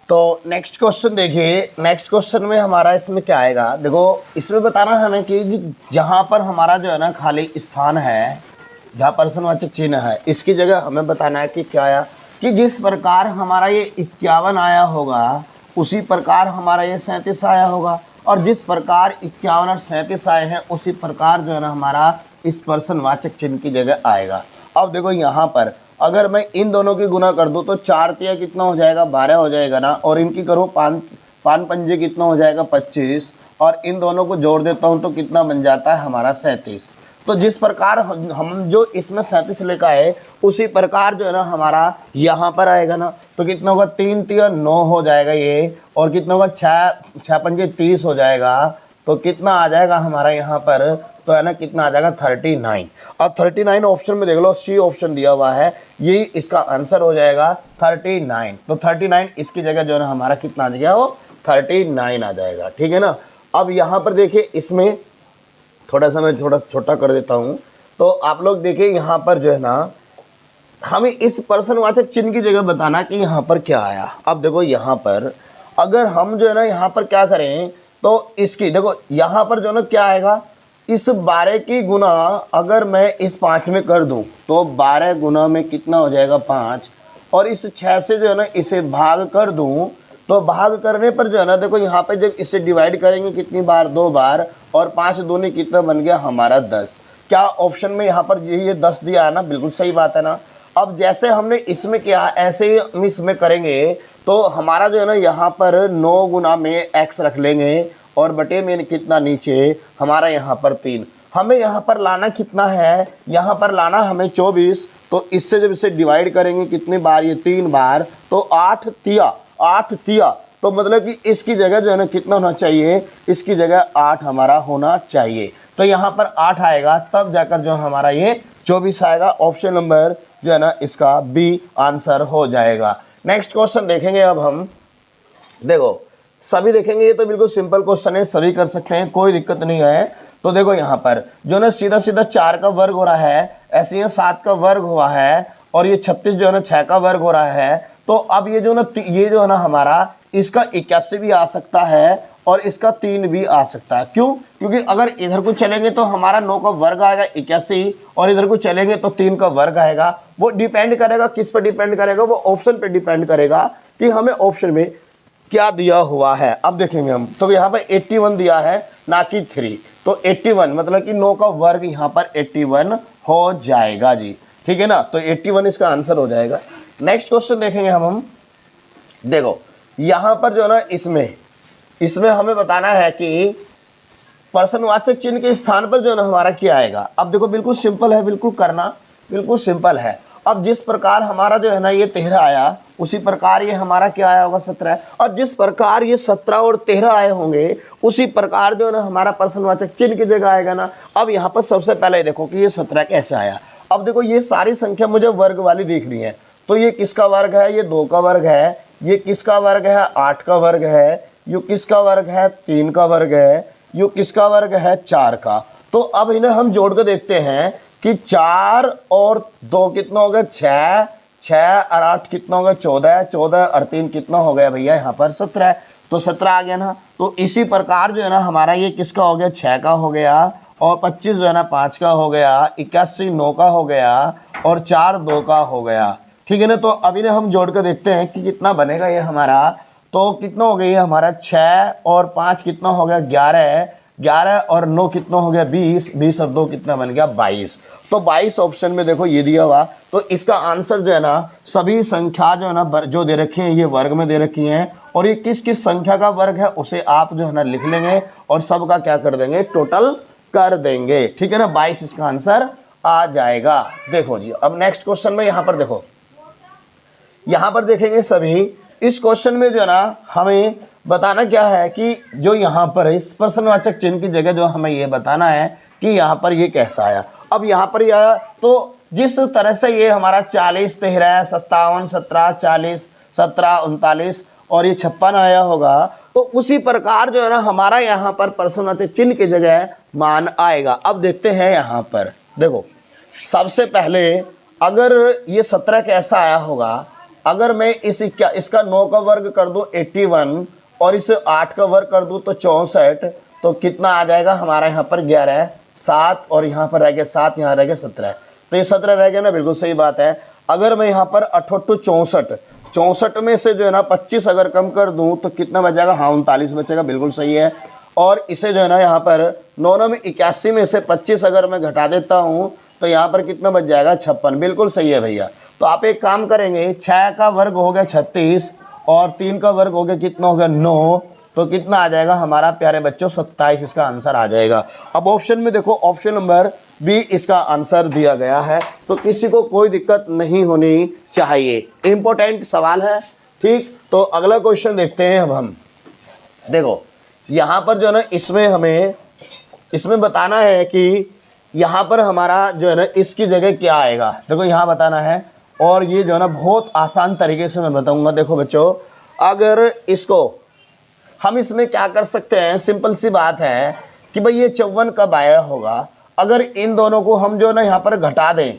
तो next question देखिए, next question में हमारा इसमें क्या आएगा, देखो इसमें बताना हमें कि जहाँ पर हमारा जो है ना खाली स्थान है, जहाँ प्रश्नवाचक चिन्ह है, इसकी जगह हमें बताना है कि क्या आया, कि जिस प्रकार हमारा ये 51 आया होगा उसी प्रकार हमारा ये 37 आया होगा, और जिस प्रकार 51 और 37 आए हैं उसी प्रकार जो है ना हमारा इस प्रश्नवाचक चिन्ह की जगह आएगा। अब देखो यहाँ पर अगर मैं इन दोनों की गुना कर दूं तो 4 तिया कितना हो जाएगा, 12 हो जाएगा ना, और इनकी करूँ पान पंजे कितना हो जाएगा, 25, और इन दोनों को जोड़ देता हूं तो कितना बन जाता है हमारा 37। तो जिस प्रकार हम जो इसमें 37 लेकर आए उसी प्रकार जो है ना हमारा यहाँ पर आएगा ना, तो कितना होगा, 3 तिया 9 हो जाएगा ये, और कितना होगा 6 पंजे 30 हो जाएगा, तो कितना आ जाएगा हमारा यहाँ पर, तो है ना कितना आ जाएगा 39। अब 39 ऑप्शन में देख लो, सी ऑप्शन दिया हुआ है, ये इसका आंसर हो जाएगा 39। तो 39 इसकी जगह जो है ना हमारा कितना आ जाएगा, वो 39 आ जाएगा, ठीक है ना। अब यहाँ पर देखिए, इसमें थोड़ा सा मैं थोड़ा छोटा कर देता हूँ, तो आप लोग देखिए यहाँ पर जो है ना हमें इस प्रश्नवाचक चिन्ह की जगह बताना कि यहाँ पर क्या आया। अब देखो यहाँ पर अगर हम जो है ना यहाँ पर क्या करें, तो इसकी देखो यहाँ पर जो है ना क्या आएगा, इस 12 की गुना अगर मैं इस 5 में कर दूं तो 12 गुना में कितना हो जाएगा 5, और इस 6 से जो है ना इसे भाग कर दूं तो भाग करने पर जो है ना देखो यहाँ पे जब इसे डिवाइड करेंगे कितनी बार, 2 बार, और 5 दूनी कितना बन गया हमारा 10। क्या ऑप्शन में यहाँ पर ये 10 दिया है ना, बिल्कुल सही बात है ना। अब जैसे हमने इसमें किया ऐसे ही हम इसमें करेंगे, तो हमारा जो है ना यहाँ पर 9 गुना में x रख लेंगे, और बटे में कितना नीचे हमारा यहाँ पर 3। हमें यहाँ पर लाना कितना है, यहाँ पर लाना हमें 24, तो इससे जब इसे डिवाइड करेंगे कितनी बार, ये 3 बार, तो 8 तिया, तो मतलब कि इसकी जगह जो है ना कितना होना चाहिए, इसकी जगह 8 हमारा होना चाहिए। तो यहाँ पर 8 आएगा, तब जाकर जो हमारा ये 24 आएगा। ऑप्शन नंबर जो है ना इसका बी आंसर हो जाएगा। नेक्स्ट क्वेश्चन देखेंगे अब हम, देखो सभी देखेंगे, ये तो बिल्कुल सिंपल क्वेश्चन है, सभी कर सकते हैं, कोई दिक्कत नहीं है। तो देखो यहाँ पर जो ना सीधा सीधा 4 का वर्ग हो रहा है, ऐसे ही 7 का वर्ग हुआ है, और ये 36 जो है ना 6 का वर्ग हो रहा है। तो अब ये जो है ना हमारा इसका 81 भी आ सकता है और इसका 3 भी आ सकता है। क्यों? क्योंकि अगर इधर को चलेंगे तो हमारा 9 का वर्ग आएगा 81, और इधर को चलेंगे तो 3 का वर्ग आएगा। वो डिपेंड करेगा, किस पर डिपेंड करेगा, वो ऑप्शन पर डिपेंड करेगा कि हमें ऑप्शन में क्या दिया हुआ है। अब देखेंगे हम, तो यहाँ पर 81 दिया है ना कि 3, तो 81 मतलब कि 9 का वर्ग यहाँ पर 81 हो जाएगा जी, ठीक है ना। तो 81 इसका आंसर हो जाएगा। नेक्स्ट क्वेश्चन देखेंगे हम देखो यहाँ पर जो है ना इसमें हमें बताना है कि प्रश्नवाचक चिन्ह के स्थान पर जो है ना हमारा क्या आएगा। अब देखो बिल्कुल सिंपल है, बिल्कुल करना बिल्कुल सिंपल है। अब जिस प्रकार हमारा जो है ना ये 13 आया, उसी प्रकार ये हमारा क्या आया होगा 17, और जिस प्रकार ये 17 और 13 आए होंगे उसी प्रकार जो है ना हमारा प्रश्नवाचक चिन्ह की जगह आएगा ना। अब यहाँ पर सबसे पहले देखो कि ये 17 कैसे आया। अब देखो ये सारी संख्या मुझे वर्ग वाली देखनी है, तो ये किसका वर्ग है, ये 2 का वर्ग है, ये किसका वर्ग है 8 का वर्ग है, ये किसका वर्ग है 3 का वर्ग है, ये किसका वर्ग है 4 का। तो अब इन्हें हम जोड़ कर देखते हैं कि 4 और 2 कितना हो गया 6, 6 और 8 कितना हो गया 14, 14 और 3 कितना हो गया भैया यहाँ पर 17, तो 17 आ गया ना। तो इसी प्रकार जो है ना हमारा ये किसका हो गया 6 का हो गया, और 25 जो है ना 5 का हो गया, 81 9 का हो गया, और 4 2 का हो गया, ठीक है ना। तो अभी ने हम जोड़ कर देखते हैं कि कितना बनेगा ये हमारा। तो कितना हो गया हमारा 6 और 5 कितना हो गया 11, 11 और 9 कितना हो गया 20, 20 और 2 कितना बन गया 22। तो 22 ऑप्शन में देखो ये दिया हुआ। तो इसका आंसर जो है ना सभी संख्या जो है ना जो दे रखी है ये वर्ग में दे रखी हैं, और ये किस किस संख्या का वर्ग है उसे आप जो है ना लिख लेंगे और सबका क्या कर देंगे टोटल कर देंगे, ठीक है ना। 22 इसका आंसर आ जाएगा। देखो जी अब नेक्स्ट क्वेश्चन में यहाँ पर देखो, यहाँ पर देखेंगे सभी। इस क्वेश्चन में जो है ना हमें बताना क्या है कि जो यहाँ पर इस प्रश्नवाचक चिन्ह की जगह जो हमें ये बताना है कि यहाँ पर ये कैसा आया। अब यहाँ पर ये आया तो जिस तरह से ये हमारा 40 13 57 17 40 17 39 और ये 56 आया होगा, तो उसी प्रकार जो है ना हमारा यहाँ पर प्रश्नवाचक चिन्ह की जगह मान आएगा। अब देखते हैं यहाँ पर देखो, सबसे पहले अगर ये 17 कैसा आया होगा, अगर मैं इसका 9 का वर्ग कर दूं 81 और इसे 8 का वर्ग कर दूं तो 64, तो कितना आ जाएगा हमारा यहाँ पर 11, 7 और यहाँ पर रह गया 7, यहाँ रह गया 17, तो ये 17 रह गया ना, बिल्कुल सही बात है। अगर मैं यहाँ पर 68 64, 64 में से जो है ना 25 अगर कम कर दूं तो कितना बच जाएगा, हाँ 39 बचेगा, बिल्कुल सही है। और इसे जो है ना यहाँ पर 9 में 81 में से 25 अगर मैं घटा देता हूँ तो यहाँ पर कितना बच जाएगा, 56, बिल्कुल सही है भैया। तो आप एक काम करेंगे, 6 का वर्ग हो गया 36 और 3 का वर्ग हो गया कितना हो गया 9, तो कितना आ जाएगा हमारा प्यारे बच्चों 27 इसका आंसर आ जाएगा। अब ऑप्शन में देखो, ऑप्शन नंबर बी इसका आंसर दिया गया है, तो किसी को कोई दिक्कत नहीं होनी चाहिए। इंपॉर्टेंट सवाल है, ठीक। तो अगला क्वेश्चन देखते हैं अब हम। देखो यहाँ पर जो है ना इसमें बताना है कि यहाँ पर हमारा जो है ना इसकी जगह क्या आएगा, देखो यहाँ बताना है। और ये जो है ना बहुत आसान तरीके से मैं बताऊंगा। देखो बच्चों, अगर इसको हम इसमें क्या कर सकते हैं, सिंपल सी बात है कि भाई ये 54 कब आया होगा। अगर इन दोनों को हम जो है ना यहाँ पर घटा दें,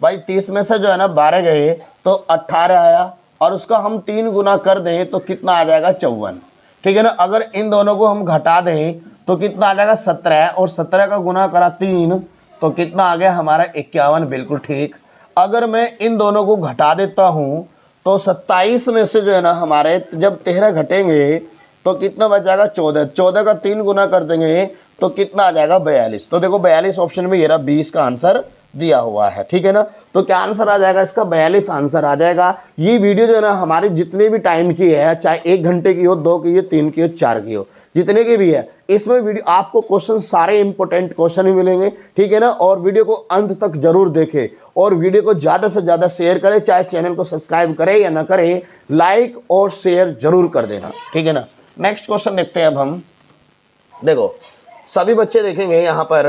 भाई 30 में से जो है ना 12 गए तो 18 आया, और उसका हम 3 गुना कर दें तो कितना आ जाएगा 54, ठीक है ना। अगर इन दोनों को हम घटा दें तो कितना आ जाएगा 17, और 17 का गुना करा 3 तो कितना आ गया हमारा 51, बिल्कुल ठीक। अगर मैं इन दोनों को घटा देता हूँ तो 27 में से जो है ना हमारे जब 13 घटेंगे तो कितना बच जाएगा 14, 14 का 3 गुना कर देंगे तो कितना आ जाएगा 42। तो देखो 42 ऑप्शन में ये रहा 20 का आंसर दिया हुआ है, ठीक है ना। तो क्या आंसर आ जाएगा इसका, 42 आंसर आ जाएगा। ये वीडियो जो है ना हमारी जितने भी टाइम की है, चाहे 1 घंटे की हो, 2 की हो, 3 की हो, 4 की हो, जितने की भी है, इसमें वीडियो आपको क्वेश्चन सारे इंपॉर्टेंट क्वेश्चन ही मिलेंगे, ठीक है ना। और वीडियो को अंत तक जरूर देखें और वीडियो को ज़्यादा से ज़्यादा शेयर करें, चाहे चैनल को सब्सक्राइब करें या ना करें, लाइक और शेयर जरूर कर देना, ठीक है ना। नेक्स्ट क्वेश्चन देखते हैं अब हम। देखो सभी बच्चे देखेंगे यहाँ पर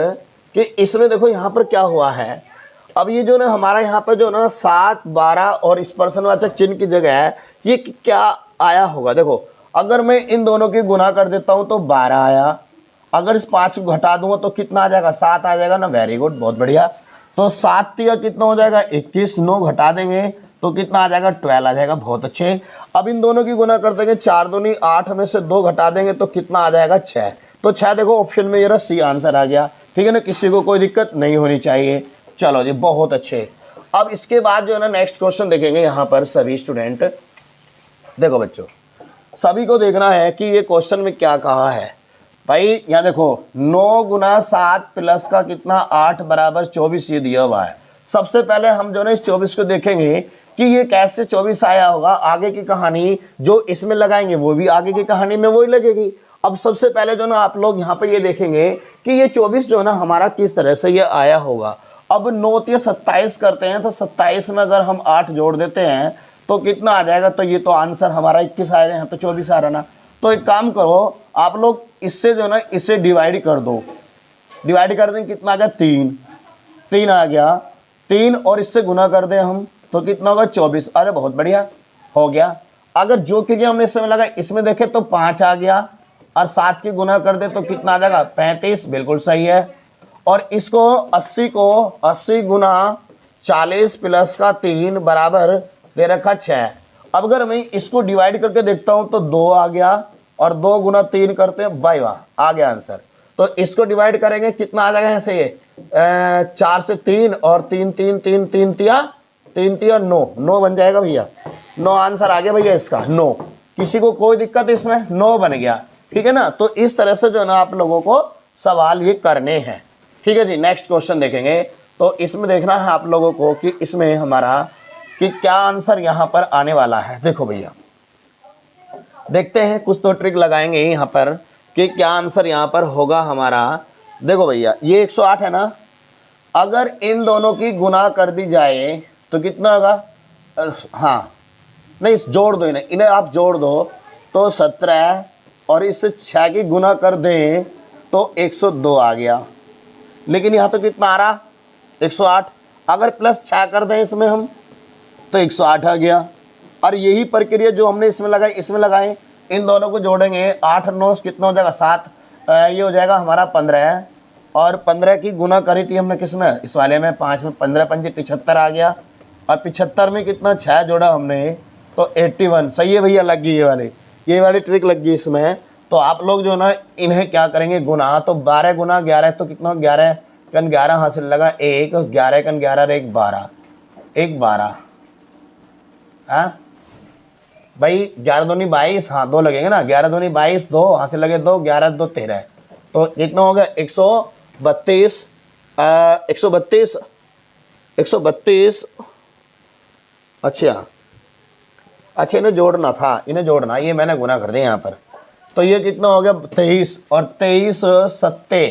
कि इसमें देखो यहाँ पर क्या हुआ है। अब ये जो ना हमारा यहाँ पर जो ना 7, 12 और इस प्रश्नवाचक चिन्ह की जगह है, ये क्या आया होगा। देखो अगर मैं इन दोनों की गुना कर देता हूँ तो 12 आया, अगर इस 5 को घटा दूंगा तो कितना आ जाएगा, 7 आ जाएगा ना, वेरी गुड, बहुत बढ़िया। तो 7 तिया कितना हो जाएगा 21, 9 घटा देंगे तो कितना आ जाएगा 12 आ जाएगा, बहुत अच्छे। अब इन दोनों की गुना कर देंगे, 4 दूनी 8 में से 2 घटा देंगे तो कितना आ जाएगा 6, तो 6 देखो ऑप्शन में ये रहा सी आंसर आ गया, ठीक है ना। किसी को कोई दिक्कत नहीं होनी चाहिए। चलो जी, बहुत अच्छे। अब इसके बाद जो है ना नेक्स्ट क्वेश्चन देखेंगे यहाँ पर सभी स्टूडेंट। देखो बच्चों, सभी को देखना है कि ये क्वेश्चन में क्या कहा है। भाई यहाँ देखो 9 गुना 7 प्लस का कितना 8 बराबर 24 ये दिया हुआ है। सबसे पहले हम जो ना इस 24 को देखेंगे कि ये कैसे 24 आया होगा। आगे की कहानी जो इसमें लगाएंगे वो भी आगे की कहानी में वही लगेगी। अब सबसे पहले जो ना आप लोग यहाँ पे ये देखेंगे कि ये 24 जो है ना हमारा किस तरह से ये आया होगा। अब 9 तिया 27 करते हैं तो 27 में अगर हम 8 जोड़ देते हैं तो कितना आ जाएगा, तो ये तो आंसर हमारा 21 आएगा, यहाँ तो 24 आ रहा ना। तो एक काम करो आप लोग, इससे जो ना इसे डिवाइड कर दो, डिवाइड कर दें कितना आ गया 3 आ गया, 3 और इससे गुना कर दें हम तो कितना होगा 24। अरे बहुत बढ़िया हो गया। अगर जो क्रिया हमने इसमें लगा इसमें देखें तो 5 आ गया, और 7 की गुना कर दे तो कितना आ जाएगा 35, बिल्कुल सही है। और इसको 80 को 80 गुना 40 प्लस का 3 बराबर दे रखा 6। अब अगर मैं इसको डिवाइड करके देखता हूं तो 2 आ गया, और 2 गुना 3 करते हैं, भाई वाह आ गया आंसर। तो इसको डिवाइड करेंगे कितना आ जाएगा ऐसे, ये 4 से 3 और 3 3 3 3 तिया 9 बन जाएगा भैया, 9 आंसर आ गया भैया इसका 9। किसी को कोई दिक्कत इसमें, 9 बन गया, ठीक है ना। तो इस तरह से जो है ना आप लोगों को सवाल ये करने हैं, ठीक है जी। नेक्स्ट क्वेश्चन देखेंगे तो इसमें देखना है आप लोगों को कि इसमें हमारा कि क्या आंसर यहाँ पर आने वाला है। देखो भैया देखते हैं, कुछ तो ट्रिक लगाएंगे यहाँ पर कि क्या आंसर यहाँ पर होगा हमारा। देखो भैया ये 108 है ना, अगर इन दोनों की गुना कर दी जाए तो कितना होगा, हाँ नहीं जोड़ दो, इन्हें आप जोड़ दो तो 17 और इससे 6 की गुना कर दें तो 102 आ गया। लेकिन यहाँ पे कितना आ रहा 108, अगर प्लस 6 कर दें इसमें हम तो 108 आ गया। और यही प्रक्रिया जो हमने इसमें लगाई इसमें लगाए, इन दोनों को जोड़ेंगे 8 9 कितना हो जाएगा 7, ये हो जाएगा हमारा 15, और 15 की गुना करी थी हमने किसमें, इस वाले में 5 में, 15 5 75 आ गया। और 75 में कितना 6 जोड़ा हमने, तो 81। सही है भैया, लग गई ये वाली ट्रिक लग गई इसमें। तो आप लोग जो ना इन्हें क्या करेंगे, गुना, तो 12 गुना 11 तो कितना, 11 कन 11 हासिल लगा 1, 11 कन 11 एक 12, 12। हाँ भाई 11 दूनी 22, हाँ 2 लगेंगे ना, 11 दूनी 22, 2 हासिल लगे 2, 11 2 13, तो कितना हो गया 132, 132, 132। अच्छा, इन्हें जोड़ना था, ये मैंने गुना कर दिया यहाँ पर। तो ये कितना हो गया 23, और 23 सत्ते,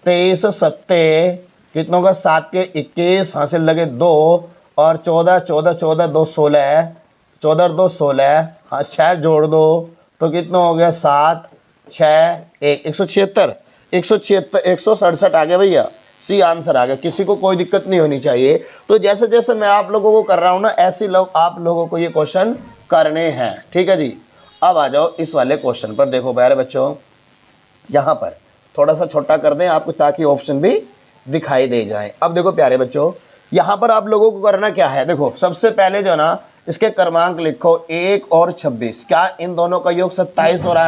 23 सत्ते कितना होगा 7 के 21 हासिल लगे 2, और 14 14 14 2 16, 14 2 16, हाँ 6 जोड़ दो तो कितना हो गया 7 6 1, 176, 167 आ गया भैया, सी आंसर आ गया। किसी को कोई दिक्कत नहीं होनी चाहिए। तो जैसे जैसे मैं आप लोगों को कर रहा हूँ ना, ऐसे लोग आप लोगों को ये क्वेश्चन करने हैं, ठीक है जी। अब आ जाओ इस वाले क्वेश्चन पर। देखो प्यारे बच्चों, यहाँ पर थोड़ा सा छोटा कर दें आपको ताकि ऑप्शन भी दिखाई दे जाए। अब देखो प्यारे बच्चों, यहाँ पर आप लोगों को करना क्या है, देखो सबसे पहले जो है ना इसके क्रमांक लिखो 1 और 26, क्या इन दोनों का योग 27 हो रहा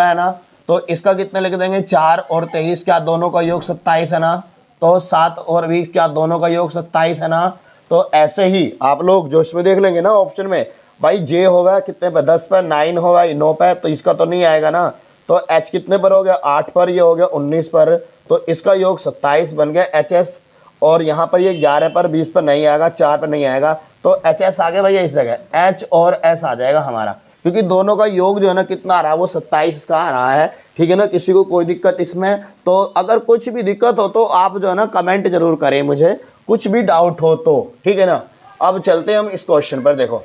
है ना, तो इसका कितने लिख देंगे 4 और 23, क्या दोनों का योग 27 है ना, तो 7 और 20, क्या दोनों का योग 27 है ना। तो ऐसे ही आप लोग जो इसमें देख लेंगे ना ऑप्शन में, भाई जे होगा कितने पर, 10 पर, 9 होगा 9 पर, तो इसका तो नहीं आएगा ना। तो एच कितने पर हो गया 8 पर, ये हो गया 19 पर, तो इसका योग 27 बन गया एच एस। और यहाँ पर ये 11 पर, 20 पर नहीं आएगा, 4 पर नहीं आएगा, तो एच एस आ गया भैया इस जगह, एच और एस आ जाएगा हमारा, क्योंकि दोनों का योग जो है ना कितना आ रहा है, वो 27 का आ रहा है, ठीक है ना। किसी को कोई दिक्कत इसमें, तो अगर कुछ भी दिक्कत हो तो आप जो है ना कमेंट जरूर करें मुझे, कुछ भी डाउट हो तो, ठीक है ना। अब चलते हैं हम इस क्वेश्चन पर। देखो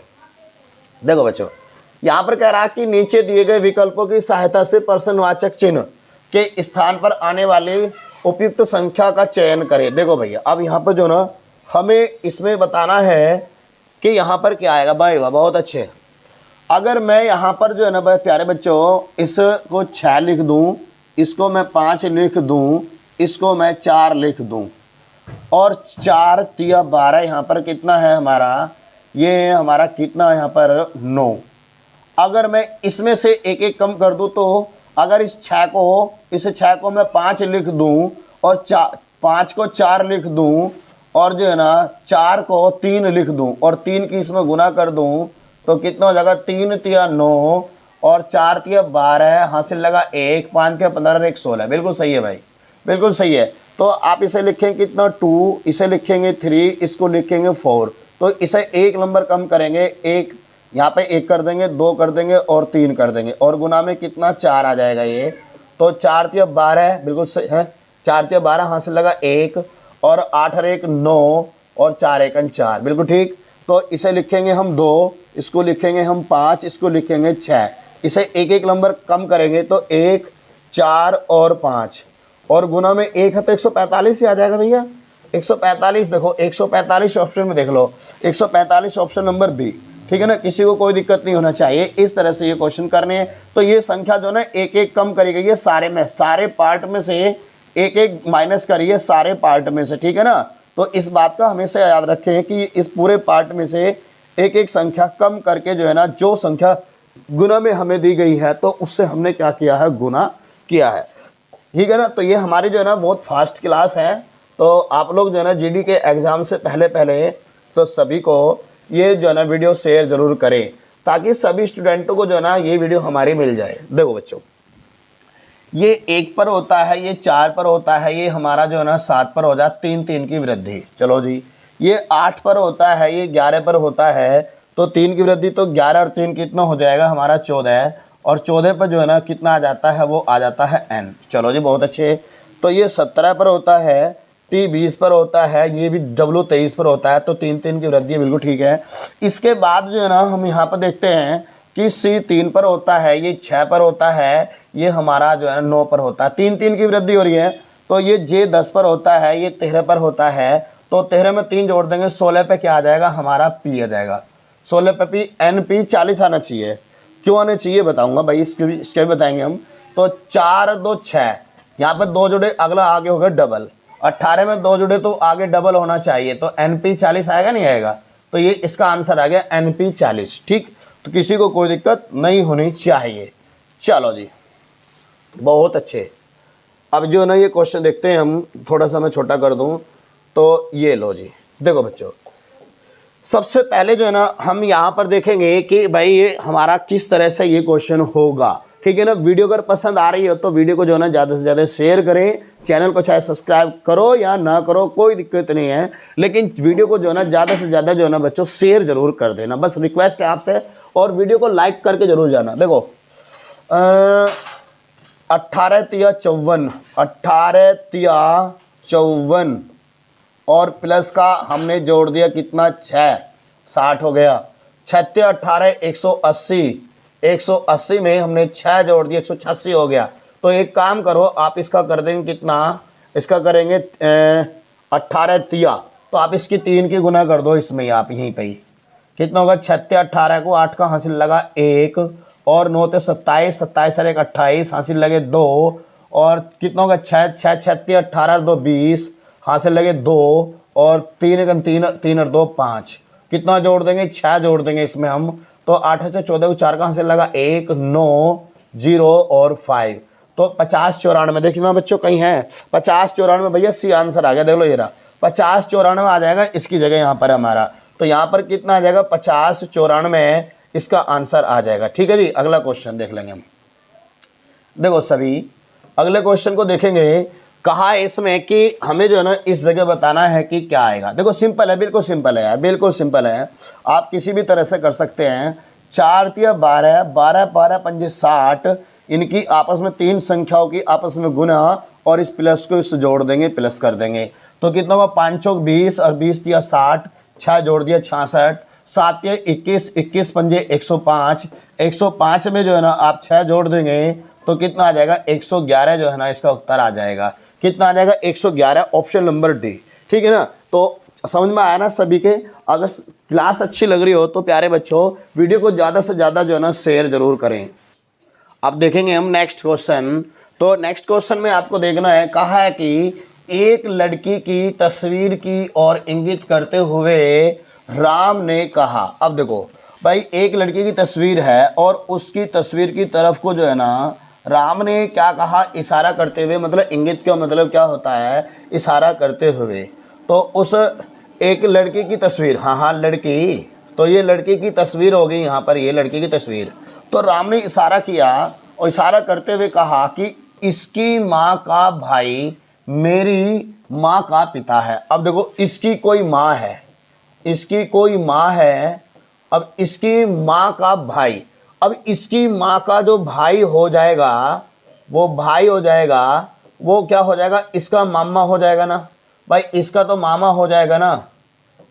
बच्चों, यहाँ पर कह रहा है कि नीचे दिए गए विकल्पों की सहायता से प्रश्नवाचक चिन्ह के स्थान पर आने वाली उपयुक्त संख्या का चयन करें। देखो भैया, अब यहाँ पर जो ना हमें इसमें बताना है कि यहाँ पर क्या आएगा। भाई वाह, बहुत अच्छे। अगर मैं यहाँ पर जो है ना भाई प्यारे बच्चों, इसको 6 लिख दूँ, इसको मैं 5 लिख दूँ, इसको मैं 4 लिख दूँ, और 4 तिया 12, यहाँ पर कितना है हमारा, ये हमारा कितना है यहाँ पर 9। अगर मैं इसमें से एक एक कम कर दूँ, तो अगर इस 6 को मैं 5 लिख दूँ, और 5 को 4 लिख दूँ, और जो है ना 4 को 3 लिख दूँ, और 3 की इसमें गुना कर दूँ, तो कितना हो जाएगा 3 तिया 9, और 4 तिया 12, हासिल लगा 1, 5 तिया 15, 1 16। बिल्कुल सही है भाई, बिल्कुल सही है। तो आप इसे लिखेंगे कितना 2, इसे लिखेंगे 3, इसको लिखेंगे 4, तो इसे 1 नंबर कम करेंगे, 1 यहाँ पे 1 कर देंगे, 2 कर देंगे, और 3 कर देंगे, और गुना में कितना 4 आ जाएगा ये, तो 4 तिया 12, बिल्कुल सही है, 4 तिया 12 हासिल लगा 1, और 8 और 1 9, और 4 1 4, बिल्कुल ठीक। तो इसे लिखेंगे हम 2, इसको लिखेंगे हम 5, इसको लिखेंगे 6, इसे एक एक नंबर कम करेंगे, तो 1 4 और 5, और गुना में 1 है तो 145 ही आ जाएगा भैया, 145। देखो 145 ऑप्शन में देख लो, 145 ऑप्शन नंबर बी, ठीक है ना। किसी को कोई दिक्कत नहीं होना चाहिए, इस तरह से ये क्वेश्चन करने हैं। तो ये संख्या जो ना एक एक कम करी गई है, सारे पार्ट में से एक एक माइनस करिए सारे पार्ट में से, ठीक है ना। तो इस बात का हमेशा याद रखें कि इस पूरे पार्ट में से एक एक संख्या कम करके जो है ना, जो संख्या गुना में हमें दी गई है, तो उससे हमने क्या किया है, गुना किया है, ठीक है ना। तो ये हमारी जो है ना बहुत फास्ट क्लास है। तो आप लोग जो है ना जीडी के एग्ज़ाम से पहले तो सभी को ये जो है ना वीडियो शेयर ज़रूर करें, ताकि सभी स्टूडेंटों को जो है ना ये वीडियो हमारी मिल जाए। देखो बच्चों, ये 1 पर होता है, ये 4 पर होता है, ये हमारा जो है ना 7 पर हो जाए 3 3 की वृद्धि। चलो जी, ये 8 पर होता है, ये 11 पर होता है, तो 3 की वृद्धि, तो 11 और 3 कितना हो जाएगा हमारा 14, और 14 पर जो है ना कितना आ जाता है, वो आ जाता है n। चलो जी, बहुत अच्छे। तो ये 17 पर होता है, टी 20 पर होता है, ये भी W 23 पर होता है, तो 3 3 की वृद्धि, बिल्कुल ठीक है। इसके बाद जो है ना हम यहाँ पर देखते हैं कि C 3 पर होता है, ये 6 पर होता है, ये हमारा जो है ना 9 पर होता है, 3 3 की वृद्धि हो रही है। तो ये J 10 पर होता है, ये 13 पर होता है, तो 13 में 3 जोड़ देंगे, 16 पे क्या आ जाएगा हमारा P आ जाएगा, 16 पे P, NP 40 आना चाहिए। क्यों आना चाहिए बताऊंगा भाई, इसके भी बताएंगे हम। तो 4 2 6, यहाँ पर 2 जोड़े, अगला आगे हो गया डबल, 18 में 2 जुड़े तो आगे डबल होना चाहिए, तो NP 40 आएगा नहीं आएगा? तो ये इसका आंसर आ गया NP 40। ठीक, तो किसी को कोई दिक्कत नहीं होनी चाहिए। चलो जी, बहुत अच्छे। अब जो है ना ये क्वेश्चन देखते हैं हम, थोड़ा सा मैं छोटा कर दूं तो ये लो जी। देखो बच्चों, सबसे पहले जो है ना हम यहाँ पर देखेंगे कि भाई ये हमारा किस तरह से ये क्वेश्चन होगा। ठीक है ना, वीडियो अगर पसंद आ रही हो तो वीडियो को जो है ना ज़्यादा से ज़्यादा शेयर करें, चैनल को चाहे सब्सक्राइब करो या ना करो कोई दिक्कत नहीं है, लेकिन वीडियो को जो है ना ज़्यादा से ज़्यादा जो है ना बच्चों शेयर जरूर कर देना, बस रिक्वेस्ट है आपसे। और वीडियो को लाइक करके जरूर जाना। देखो 18 तिया 54, 18 तिया 54 और प्लस का हमने जोड़ दिया कितना, 6, 60 हो गया। 6 18 180, 180 में हमने 6 जोड़ दिया 186 हो गया। तो एक काम करो आप इसका कर देंगे कितना, इसका करेंगे 18 तिया, तो आप इसकी 3 की गुना कर दो इसमें, आप यहीं पे ही कितना होगा, 6 18 को 8 का हासिल लगा 1 और 9 ते 27, 27 और 1 28 हासिल लगे 2 और कितना होगा 6 6 6 18 2 20 हासिल लगे 2 और 3 3 और 2 5, कितना जोड़ देंगे 6 जोड़ देंगे इसमें हम, तो 8 से 14 को 4 का हासिल लगा 1 9 0 और 5, तो 50 94। देखना बच्चों कहीं है 50 94 भैया, सी आंसर आ गया। देख लो ये रहा 50 94 आ जाएगा इसकी जगह यहाँ पर हमारा, तो यहाँ पर कितना आ जाएगा 50 94 इसका आंसर आ जाएगा। ठीक है जी, अगला क्वेश्चन देख लेंगे हम। देखो सभी अगले क्वेश्चन को देखेंगे, कहा इसमें कि हमें जो है ना इस जगह बताना है कि क्या आएगा। देखो सिंपल है, बिल्कुल सिंपल है यार, बिल्कुल सिंपल है, आप किसी भी तरह से कर सकते हैं। 4 तिया 12, 12 12 पंजे 60, इनकी आपस में 3 संख्याओं की आपस में गुना और इस प्लस को इससे जोड़ देंगे, प्लस कर देंगे, तो कितना होगा 5 चौक 20 और 20 तिया 60, 6 जोड़ दिया 66, 7 तिया 21, 21 पंजे 105, 105 में जो है ना आप 6 जोड़ देंगे तो कितना आ जाएगा 111 जो है ना इसका उत्तर आ जाएगा। कितना आ जाएगा 111, ऑप्शन नंबर डी। ठीक है ना, तो समझ में आया ना सभी के। अगर क्लास अच्छी लग रही हो तो प्यारे बच्चों वीडियो को ज़्यादा से ज़्यादा जो है ना शेयर जरूर करें। अब देखेंगे हम नेक्स्ट क्वेश्चन। तो नेक्स्ट क्वेश्चन में आपको देखना है, कहा है कि एक लड़की की तस्वीर की और इंगित करते हुए राम ने कहा। अब देखो भाई एक लड़की की तस्वीर है और उसकी तस्वीर की तरफ को जो है ना राम ने क्या कहा, इशारा करते हुए, मतलब इंगित का मतलब क्या होता है, इशारा करते हुए। तो उस एक लड़की की तस्वीर, हाँ लड़की, तो ये लड़की की तस्वीर हो गई यहाँ पर, ये लड़की की तस्वीर। तो राम ने इशारा किया और इशारा करते हुए कहा कि इसकी माँ का भाई मेरी माँ का पिता है। अब देखो इसकी कोई माँ है, इसकी कोई माँ है, अब इसकी माँ का भाई, अब इसकी माँ का जो भाई हो जाएगा वो भाई हो जाएगा, वो क्या हो जाएगा, इसका मामा हो जाएगा ना भाई, इसका तो मामा हो जाएगा ना,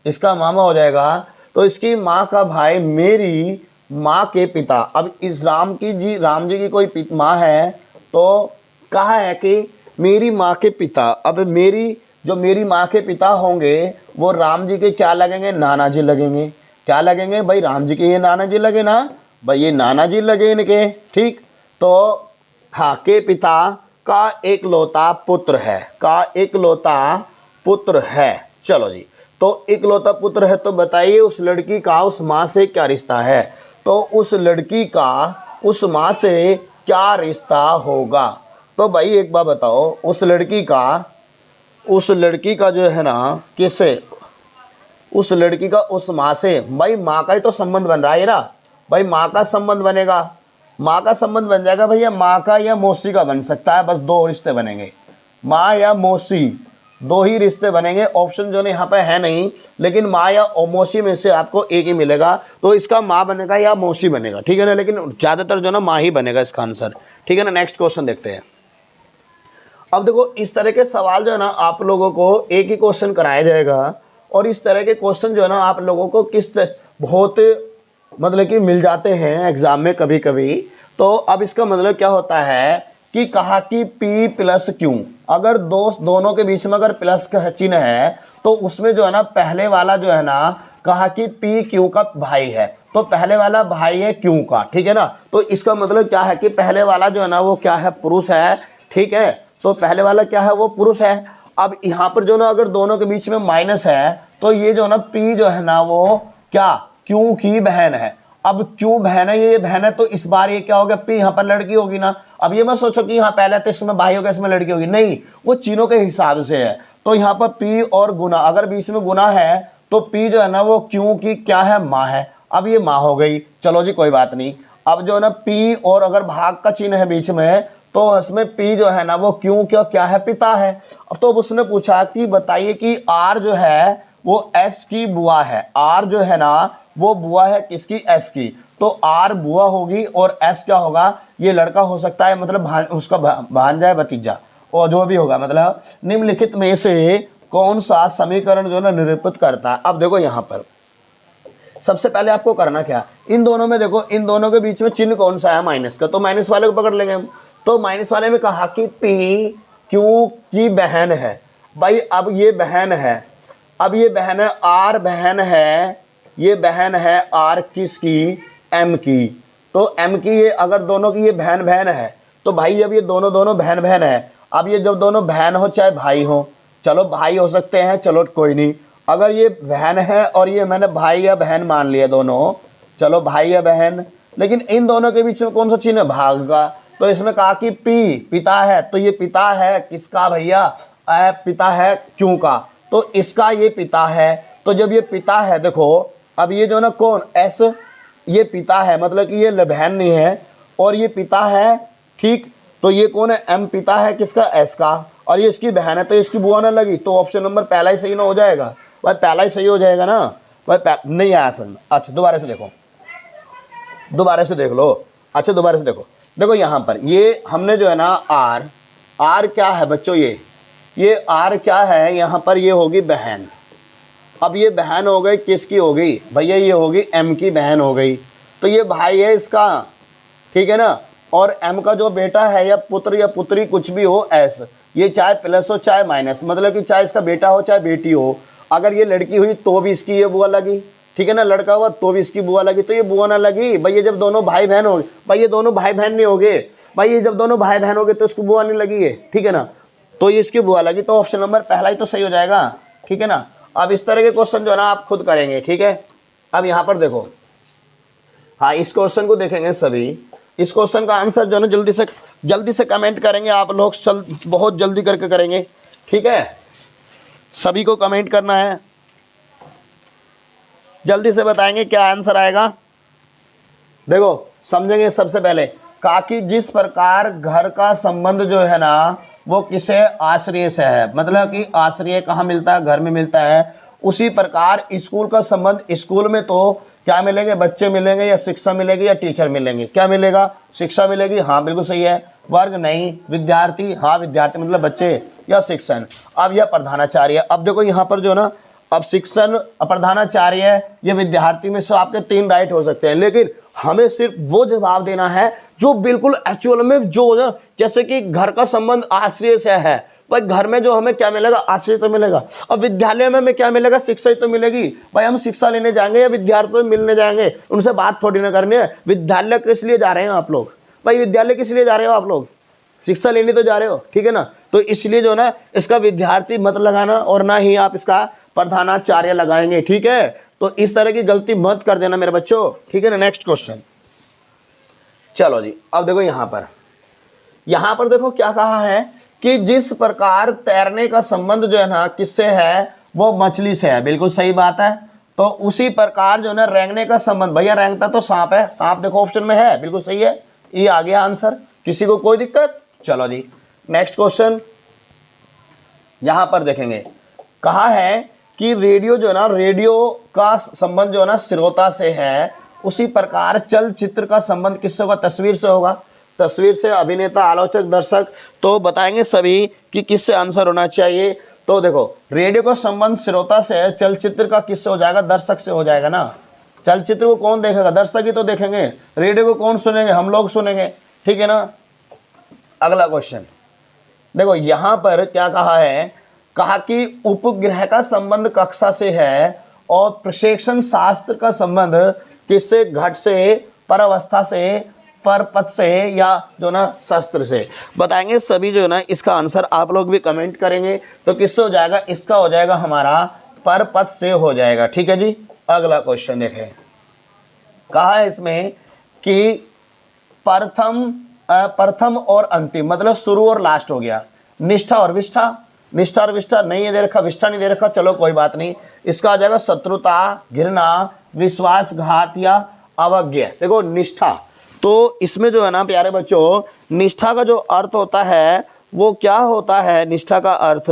इसका मामा हो जाएगा। तो इसकी माँ का भाई मेरी माँ के पिता, अब इस राम जी की कोई माँ है, तो कहा है कि मेरी माँ के पिता, अब मेरी माँ के पिता होंगे वो राम जी के क्या लगेंगे, नाना जी लगेंगे। क्या लगेंगे भाई, राम जी के ये नाना जी लगे ना भाई, ये नाना जी लगे इनके। ठीक, तो हाँ के पिता का एक लौता पुत्र है, का एक लौता पुत्र है। चलो जी, तो एक लौता पुत्र है, तो बताइए उस लड़की का उस माँ से क्या रिश्ता है, तो उस लड़की का उस माँ से क्या रिश्ता होगा। तो भाई एक बात बताओ, उस लड़की का जो है ना किससे, उस लड़की का उस माँ से, भाई माँ का ही तो संबंध बन रहा है ना भाई, माँ का संबंध बनेगा, माँ का संबंध बन जाएगा भैया, माँ का या मौसी का बन सकता है, बस 2 रिश्ते बनेंगे, माँ या मौसी 2 ही रिश्ते बनेंगे। ऑप्शन जो है यहाँ पे है नहीं, लेकिन माँ या मौसी में से आपको एक ही मिलेगा, तो इसका माँ बनेगा या मौसी बनेगा। ठीक है ना, लेकिन ज़्यादातर जो है ना माँ ही बनेगा इसका आंसर। ठीक है ना, नेक्स्ट क्वेश्चन देखते हैं। अब देखो इस तरह के सवाल जो है ना आप लोगों को एक ही क्वेश्चन कराया जाएगा, और इस तरह के क्वेश्चन जो है ना आप लोगों को बहुत मतलब कि मिल जाते हैं एग्जाम में कभी कभी। तो अब इसका मतलब क्या होता है कि कहा कि P प्लस Q, अगर दोनों के बीच में अगर प्लस का चिन्ह है तो उसमें जो है ना पहले वाला जो है ना कहा कि P Q का भाई है, तो पहले वाला भाई है Q का। ठीक है ना, तो इसका मतलब क्या है कि पहले वाला जो है ना वो क्या है, पुरुष है। ठीक है, तो पहले वाला क्या है, वो पुरुष है। अब यहाँ पर जो ना अगर दोनों के बीच में माइनस है तो ये जो ना P जो है ना वो क्या Q की बहन है। अब Q बहन है, ये बहन है, तो इस बार ये क्या हो गया, P यहाँ पर लड़की होगी ना। अब ये मत सोचो कि यहाँ पहले तो इसमें भाई होगा इसमें लड़की होगी, नहीं, वो चिन्हों के हिसाब से है। तो यहाँ पर P और गुना, अगर बीच में गुना है तो P जो है ना वो Q की क्या है, माँ है। अब ये माँ हो गई, चलो जी कोई बात नहीं। अब जो है ना P और अगर भाग का चिन्ह है बीच में तो उसमें P जो है ना वो Q क्या है, पिता है। अब तो उसने पूछा कि बताइए कि R जो है वो S की बुआ है, R जो है ना वो बुआ है किसकी, S की। तो R बुआ होगी और S क्या होगा, ये लड़का हो सकता है, मतलब उसका भांजा है, भतीजा, और जो भी होगा। मतलब निम्नलिखित में से कौन सा समीकरण जो है ना निरूपित करता है। अब देखो यहाँ पर सबसे पहले आपको करना क्या, इन दोनों में देखो, इन दोनों के बीच में चिन्ह कौन सा है, माइनस का, तो माइनस वाले को पकड़ लेंगे हम। तो माइनस वाले में कहा कि P Q की बहन है भाई। अब ये बहन है, अब ये बहन है R बहन है, ये बहन है R किसकी, M की। तो M की ये अगर दोनों की ये बहन बहन है तो भाई अब ये दोनों बहन बहन है। अब ये जब दोनों बहन हो चाहे भाई हो, चलो भाई हो सकते हैं, चलो कोई नहीं। अगर ये बहन है और ये मैंने भाई या बहन मान लिया दोनों, चलो भाई या बहन, लेकिन इन दोनों के बीच में कौन सा चिन्ह है, भाग का। तो इसमें कहा कि P पिता है, तो ये पिता है किसका भैया, पिता है Q का, तो इसका ये पिता है। तो जब ये पिता है, देखो अब ये जो ना कौन S, ये पिता है, मतलब कि ये बहन नहीं है और ये पिता है, ठीक। तो ये कौन है, M पिता है किसका, S का, और ये इसकी बहन है, तो इसकी बुआ ना लगी, तो ऑप्शन नंबर पहला ही सही ना हो जाएगा भाई, पहला ही सही हो जाएगा ना भाई, नहीं आया समझ। अच्छा दोबारा से देखो, दोबारा से देख लो। अच्छा दोबारा से देखो, देखो यहाँ पर ये हमने जो है ना R क्या है बच्चों, ये R क्या है, यहाँ पर ये होगी बहन। अब ये बहन हो गई किसकी हो गई भैया, ये होगी M की बहन हो गई। तो ये भाई है इसका, ठीक है ना। और M का जो बेटा है या पुत्र या पुत्री कुछ भी हो S, ये चाहे प्लस हो चाहे माइनस, मतलब कि चाहे इसका बेटा हो चाहे बेटी हो। अगर ये लड़की हुई तो भी इसकी ये बुआ लगी, ठीक है ना, लड़का हुआ तो भी इसकी बुआ लगी, तो ये बुआ ना लगी भाई। ये जब दोनों भाई बहन हो, भाई ये दोनों भाई बहन नहीं हो गए भाई, ये जब दोनों भाई बहन हो गए तो इसको बुआ नहीं लगी है, ठीक है ना, तो ये इसकी बुआ लगी। तो ऑप्शन नंबर पहला ही तो सही हो जाएगा, ठीक है ना। अब इस तरह के क्वेश्चन जो है ना आप खुद करेंगे, ठीक है। अब यहाँ पर देखो, हाँ इस क्वेश्चन को देखेंगे सभी। इस क्वेश्चन का आंसर जो है ना जल्दी से कमेंट करेंगे आप लोग, बहुत जल्दी करके करेंगे, ठीक है। सभी को कमेंट करना है, जल्दी से बताएंगे क्या आंसर आएगा। देखो समझेंगे सबसे पहले, कहा कि जिस प्रकार घर का संबंध जो है ना वो किसे, आश्रय से है, मतलब कि आश्रय कहाँ मिलता है, घर में मिलता है। उसी प्रकार स्कूल का संबंध, स्कूल में तो क्या मिलेंगे, बच्चे मिलेंगे या शिक्षा मिलेगी या टीचर मिलेंगे, क्या मिलेगा, शिक्षा मिलेगी, हाँ बिल्कुल सही है। वर्ग नहीं, विद्यार्थी, हाँ विद्यार्थी मतलब बच्चे या शिक्षण। अब यह प्रधानाचार्य, अब देखो यहाँ पर जो ना, अब शिक्षण, प्रधानाचार्य, ये विद्यार्थी में से आपके 3 राइट हो सकते हैं, लेकिन हमें सिर्फ वो जवाब देना है जो बिल्कुल एक्चुअल में जो, जैसे कि घर का संबंध आश्रय से है, भाई घर में जो हमें क्या मिलेगा, आश्रय तो मिलेगा। अब विद्यालय में हमें क्या मिलेगा, शिक्षा तो मिलेगी। भाई हम शिक्षा लेने जाएंगे या विद्यार्थियों से मिलने जाएंगे, उनसे बात थोड़ी ना करनी है। विद्यालय किस लिए जा रहे हैं आप लोग, भाई विद्यालय किस लिए जा रहे हो आप लोग, शिक्षा लेने तो जा रहे हो, ठीक है ना। तो इसलिए जो ना इसका विद्यार्थी मत लगाना और ना ही आप इसका प्रधानाचार्य लगाएंगे, ठीक है। तो इस तरह की गलती मत कर देना मेरे बच्चों, ठीक है ना। नेक्स्ट क्वेश्चन, चलो जी। अब देखो यहाँ पर देखो क्या कहा है कि जिस प्रकार तैरने का संबंध जो है ना किससे है, वो मछली से है, बिल्कुल सही बात है। तो उसी प्रकार जो है ना रेंगने का संबंध, भैया रेंगता तो सांप है, सांप देखो ऑप्शन में है, बिल्कुल सही है, ये आ गया आंसर, किसी को कोई दिक्कत। चलो जी नेक्स्ट क्वेश्चन, यहां पर देखेंगे, कहा है कि रेडियो जो है ना, रेडियो का संबंध जो है ना श्रोता से है, उसी प्रकार चलचित्र का संबंध किससे होगा, तस्वीर से होगा। तस्वीर से अभिनेता, आलोचक, दर्शक। तो बताएंगे सभी कि किससे आंसर होना चाहिए। तो देखो रेडियो का संबंध श्रोता से है, चलचित्र का किससे हो जाएगा, दर्शक से हो जाएगा ना। चलचित्र को कौन देखेगा, दर्शक ही तो देखेंगे, रेडियो को कौन सुनेंगे, हम लोग सुनेंगे, ठीक है ना। अगला क्वेश्चन देखो, यहां पर क्या कहा है, कहा कि उपग्रह का संबंध कक्षा से है और प्रक्षेपण शास्त्र का संबंध किससे, घट से, परावस्था से, पर पथ से या जो ना शस्त्र से बताएंगे सभी जो है ना। इसका आंसर आप लोग भी कमेंट करेंगे तो किससे हो जाएगा, इसका हो जाएगा हमारा पर पथ से हो जाएगा। ठीक है जी। अगला क्वेश्चन देखें, कहा है इसमें कि प्रथम और अंतिम मतलब शुरू और लास्ट हो गया। निष्ठा और विष्ठा, निष्ठा और विष्ठा नहीं दे रखा, विष्ठा नहीं दे रखा, चलो कोई बात नहीं। इसका आ जाएगा शत्रुता, घृणा, विश्वासघात या अवज्ञा। देखो निष्ठा, तो इसमें जो है ना प्यारे बच्चों, निष्ठा का जो अर्थ होता है वो क्या होता है, निष्ठा का अर्थ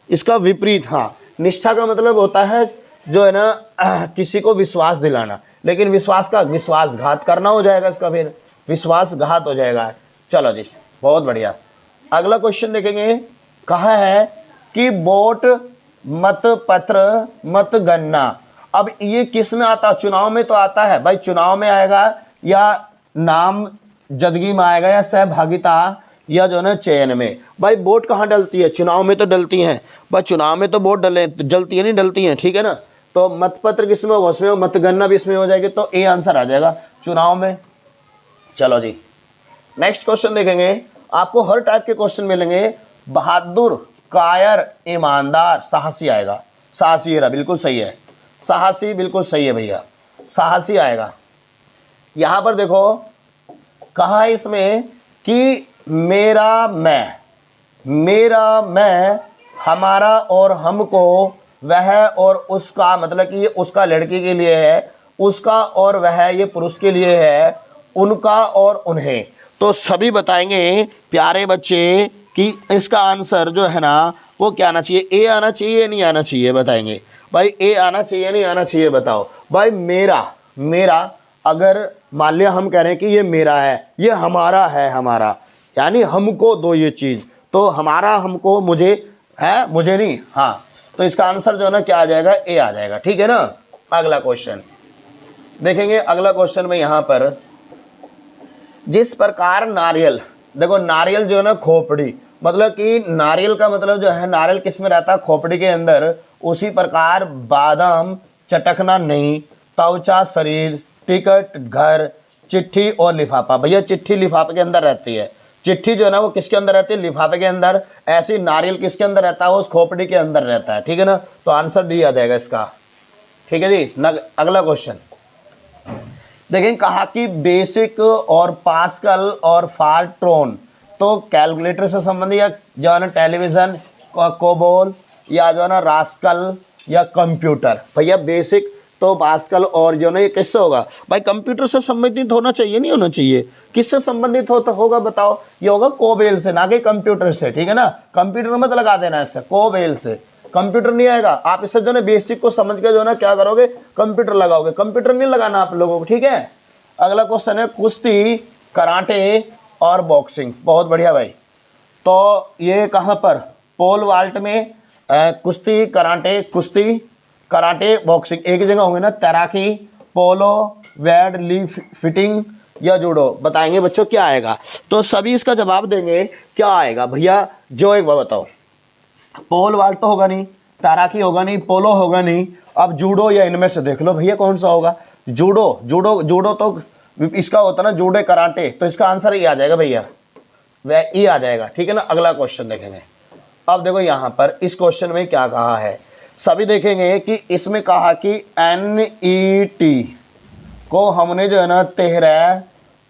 इसका विपरीत। हाँ, निष्ठा का मतलब होता है जो है ना किसी को विश्वास दिलाना, लेकिन विश्वास का विश्वासघात करना हो जाएगा, इसका फिर विश्वासघात हो जाएगा। चलो जी, बहुत बढ़िया। अगला क्वेश्चन देखेंगे, कहा है कि वोट, मत पत्र, मतगणना। अब ये किस में आता है, चुनाव में तो आता है भाई, चुनाव में आएगा या नामजदगी में आएगा या सहभागिता या जो है ना चयन में। भाई वोट कहाँ डलती है, चुनाव में तो डलती है भाई, चुनाव में तो वोट डलती है नहीं डलती है, ठीक है ना। तो मतपत्र किस में होगा, उसमें मतगणना भी इसमें हो जाएगी, तो ए आंसर आ जाएगा चुनाव में। चलो जी, नेक्स्ट क्वेश्चन देखेंगे। आपको हर टाइप के क्वेश्चन मिलेंगे। बहादुर, कायर, ईमानदार, साहसी आएगा। साहसी रहा, बिल्कुल सही है, साहसी बिल्कुल सही है भैया, साहसी आएगा। यहां पर देखो कहा है इसमें कि मेरा मैं, मेरा मैं, हमारा और हमको, वह और उसका, मतलब कि ये उसका लड़की के लिए है, उसका और वह ये पुरुष के लिए है, उनका और उन्हें। तो सभी बताएंगे प्यारे बच्चे कि इसका आंसर जो है ना वो क्या आना चाहिए, ए आना चाहिए नहीं आना चाहिए, बताएंगे भाई ए आना चाहिए नहीं आना चाहिए, बताओ भाई। मेरा, मेरा अगर मान लिया हम कह रहे हैं कि ये मेरा है, ये हमारा है, हमारा यानी हमको दो ये चीज़, तो हमारा हमको मुझे है, मुझे नहीं। हाँ, तो इसका आंसर जो है ना क्या आ जाएगा, ए आ जाएगा। ठीक है ना। अगला क्वेश्चन देखेंगे। अगला क्वेश्चन में यहाँ पर जिस प्रकार नारियल, देखो नारियल जो है ना खोपड़ी, मतलब कि नारियल का मतलब जो है, नारियल किस में रहता है, खोपड़ी के अंदर। उसी प्रकार बादाम चटकना नहीं, त्वचा शरीर, टिकट घर, चिट्ठी और लिफाफा। भैया चिट्ठी लिफाफे के अंदर रहती है, चिट्ठी जो है ना वो किसके अंदर रहती है, लिफाफे के अंदर। ऐसी नारियल किसके अंदर रहता है, उस खोपड़ी के अंदर रहता है। ठीक है ना। तो आंसर डी आ जाएगा इसका। ठीक है जी। अगला क्वेश्चन देखें, कहा कि बेसिक और पास्कल और फार्ट्रोन, तो कैलकुलेटर से संबंधित या जो है ना टेलीविजन, कोबोल या जो है ना रास्कल या कंप्यूटर। भैया बेसिक तो पास्कल और जो ना ये किससे होगा भाई, कंप्यूटर से संबंधित होना चाहिए नहीं होना चाहिए, किससे संबंधित होगा बताओ, ये होगा कोबेल से, ना कि कंप्यूटर से। ठीक है ना। कंप्यूटर मत लगा देना इससे, कोबेल से कंप्यूटर नहीं आएगा। आप इससे जो ना बेसिक को समझ के जो ना क्या करोगे, कंप्यूटर लगाओगे, कंप्यूटर नहीं लगाना आप लोगों को। ठीक है। अगला क्वेश्चन है कुश्ती, कराटे और बॉक्सिंग। बहुत बढ़िया भाई। तो ये कहाँ पर, पोल वाल्ट में कुश्ती, कराटे, कुश्ती, कराटे, बॉक्सिंग एक जगह होंगे ना। तैराकी, पोलो, वेड लिफ्ट फिटिंग या जूडो। बताएंगे बच्चों क्या आएगा, तो सभी इसका जवाब देंगे क्या आएगा भैया। जो एक बार बताओ, पोल वाल्ट तो होगा नहीं, तैराकी होगा नहीं, पोलो होगा नहीं, अब जूडो या इनमें से देख लो भैया कौन सा होगा। जूडो, जूडो जूडो तो इसका होता ना जूडो कराटे, तो इसका आंसर ये आ जाएगा भैया, वह ये आ जाएगा। ठीक है ना। अगला क्वेश्चन देखेंगे। अब देखो यहाँ पर इस क्वेश्चन में क्या कहा है, सभी देखेंगे कि इसमें कहा कि NET को हमने जो है ना 13,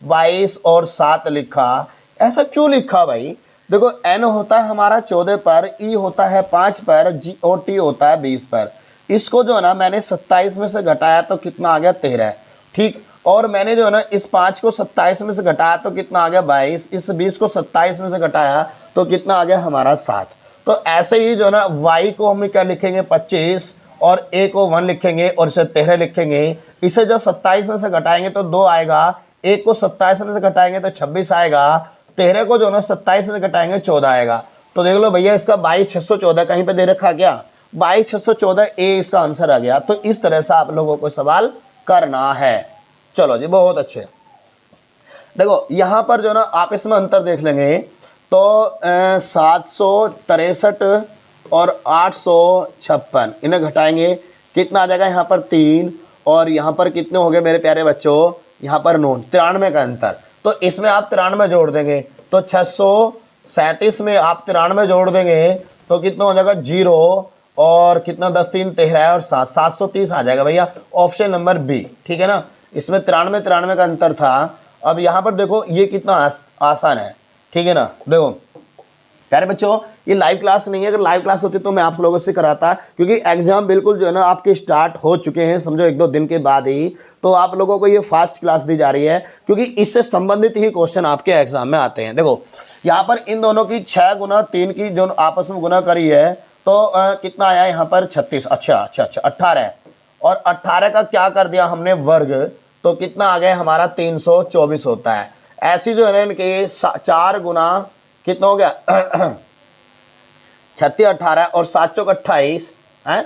22 और 7 लिखा। ऐसा क्यों लिखा भाई, देखो N होता है हमारा 14 पर, E होता है 5 पर, G और T होता है 20 पर। इसको जो है ना मैंने 27 में से घटाया तो कितना आ गया, 13। ठीक। और मैंने जो है ना इस 5 को 27 में से घटाया तो कितना आ गया, 22। इस 20 को 27 में से घटाया तो कितना आ गया हमारा, 7। तो ऐसे ही जो है ना Y को हम क्या लिखेंगे, 25, और A को 1 लिखेंगे और इसे 13 लिखेंगे। इसे जब 27 में से घटाएंगे तो 2 आएगा, 1 को 27 में से घटाएंगे तो 26 आएगा, 13 को जो है ना 27 में से घटाएंगे 14 आएगा। तो देख लो भैया इसका 22,614 कहीं पे दे रखा क्या, 22,614 ए इसका आंसर आ गया। तो इस तरह से आप लोगों को सवाल करना है। चलो जी, बहुत अच्छे। देखो यहाँ पर जो ना आप इसमें अंतर देख लेंगे तो 763 और 856 इन्हें घटाएंगे कितना आ जाएगा, यहाँ पर 3 और यहाँ पर कितने हो गए मेरे प्यारे बच्चों, यहाँ पर 9, 93 का अंतर। तो इसमें आप 93 जोड़ देंगे तो 637 में आप 93 जोड़ देंगे तो कितना हो जाएगा 0 और कितना 10 3 13 और 7 730 आ जाएगा भैया, ऑप्शन नंबर बी। ठीक है ना, इसमें 93 का अंतर था। अब यहाँ पर देखो ये कितना आसान है। ठीक है ना, देखो प्यारे बच्चों ये लाइव क्लास नहीं है, अगर लाइव क्लास होती तो मैं आप लोगों से कराता, क्योंकि एग्जाम बिल्कुल जो है ना आपके स्टार्ट हो चुके हैं, समझो 1-2 दिन के बाद ही, तो आप लोगों को ये फास्ट क्लास दी जा रही है क्योंकि इससे संबंधित ही क्वेश्चन आपके एग्जाम में आते हैं। देखो यहाँ पर इन दोनों की 6 गुना 3 की जो आपस में गुना करी है तो कितना आया यहाँ पर 36, अच्छा 18, और 18 का क्या कर दिया हमने वर्ग, तो कितना आ गया हमारा 324 होता है। ऐसी जो है ना इनके 4 गुना कितना हो गया 36 18 और 7 चौक 28 है,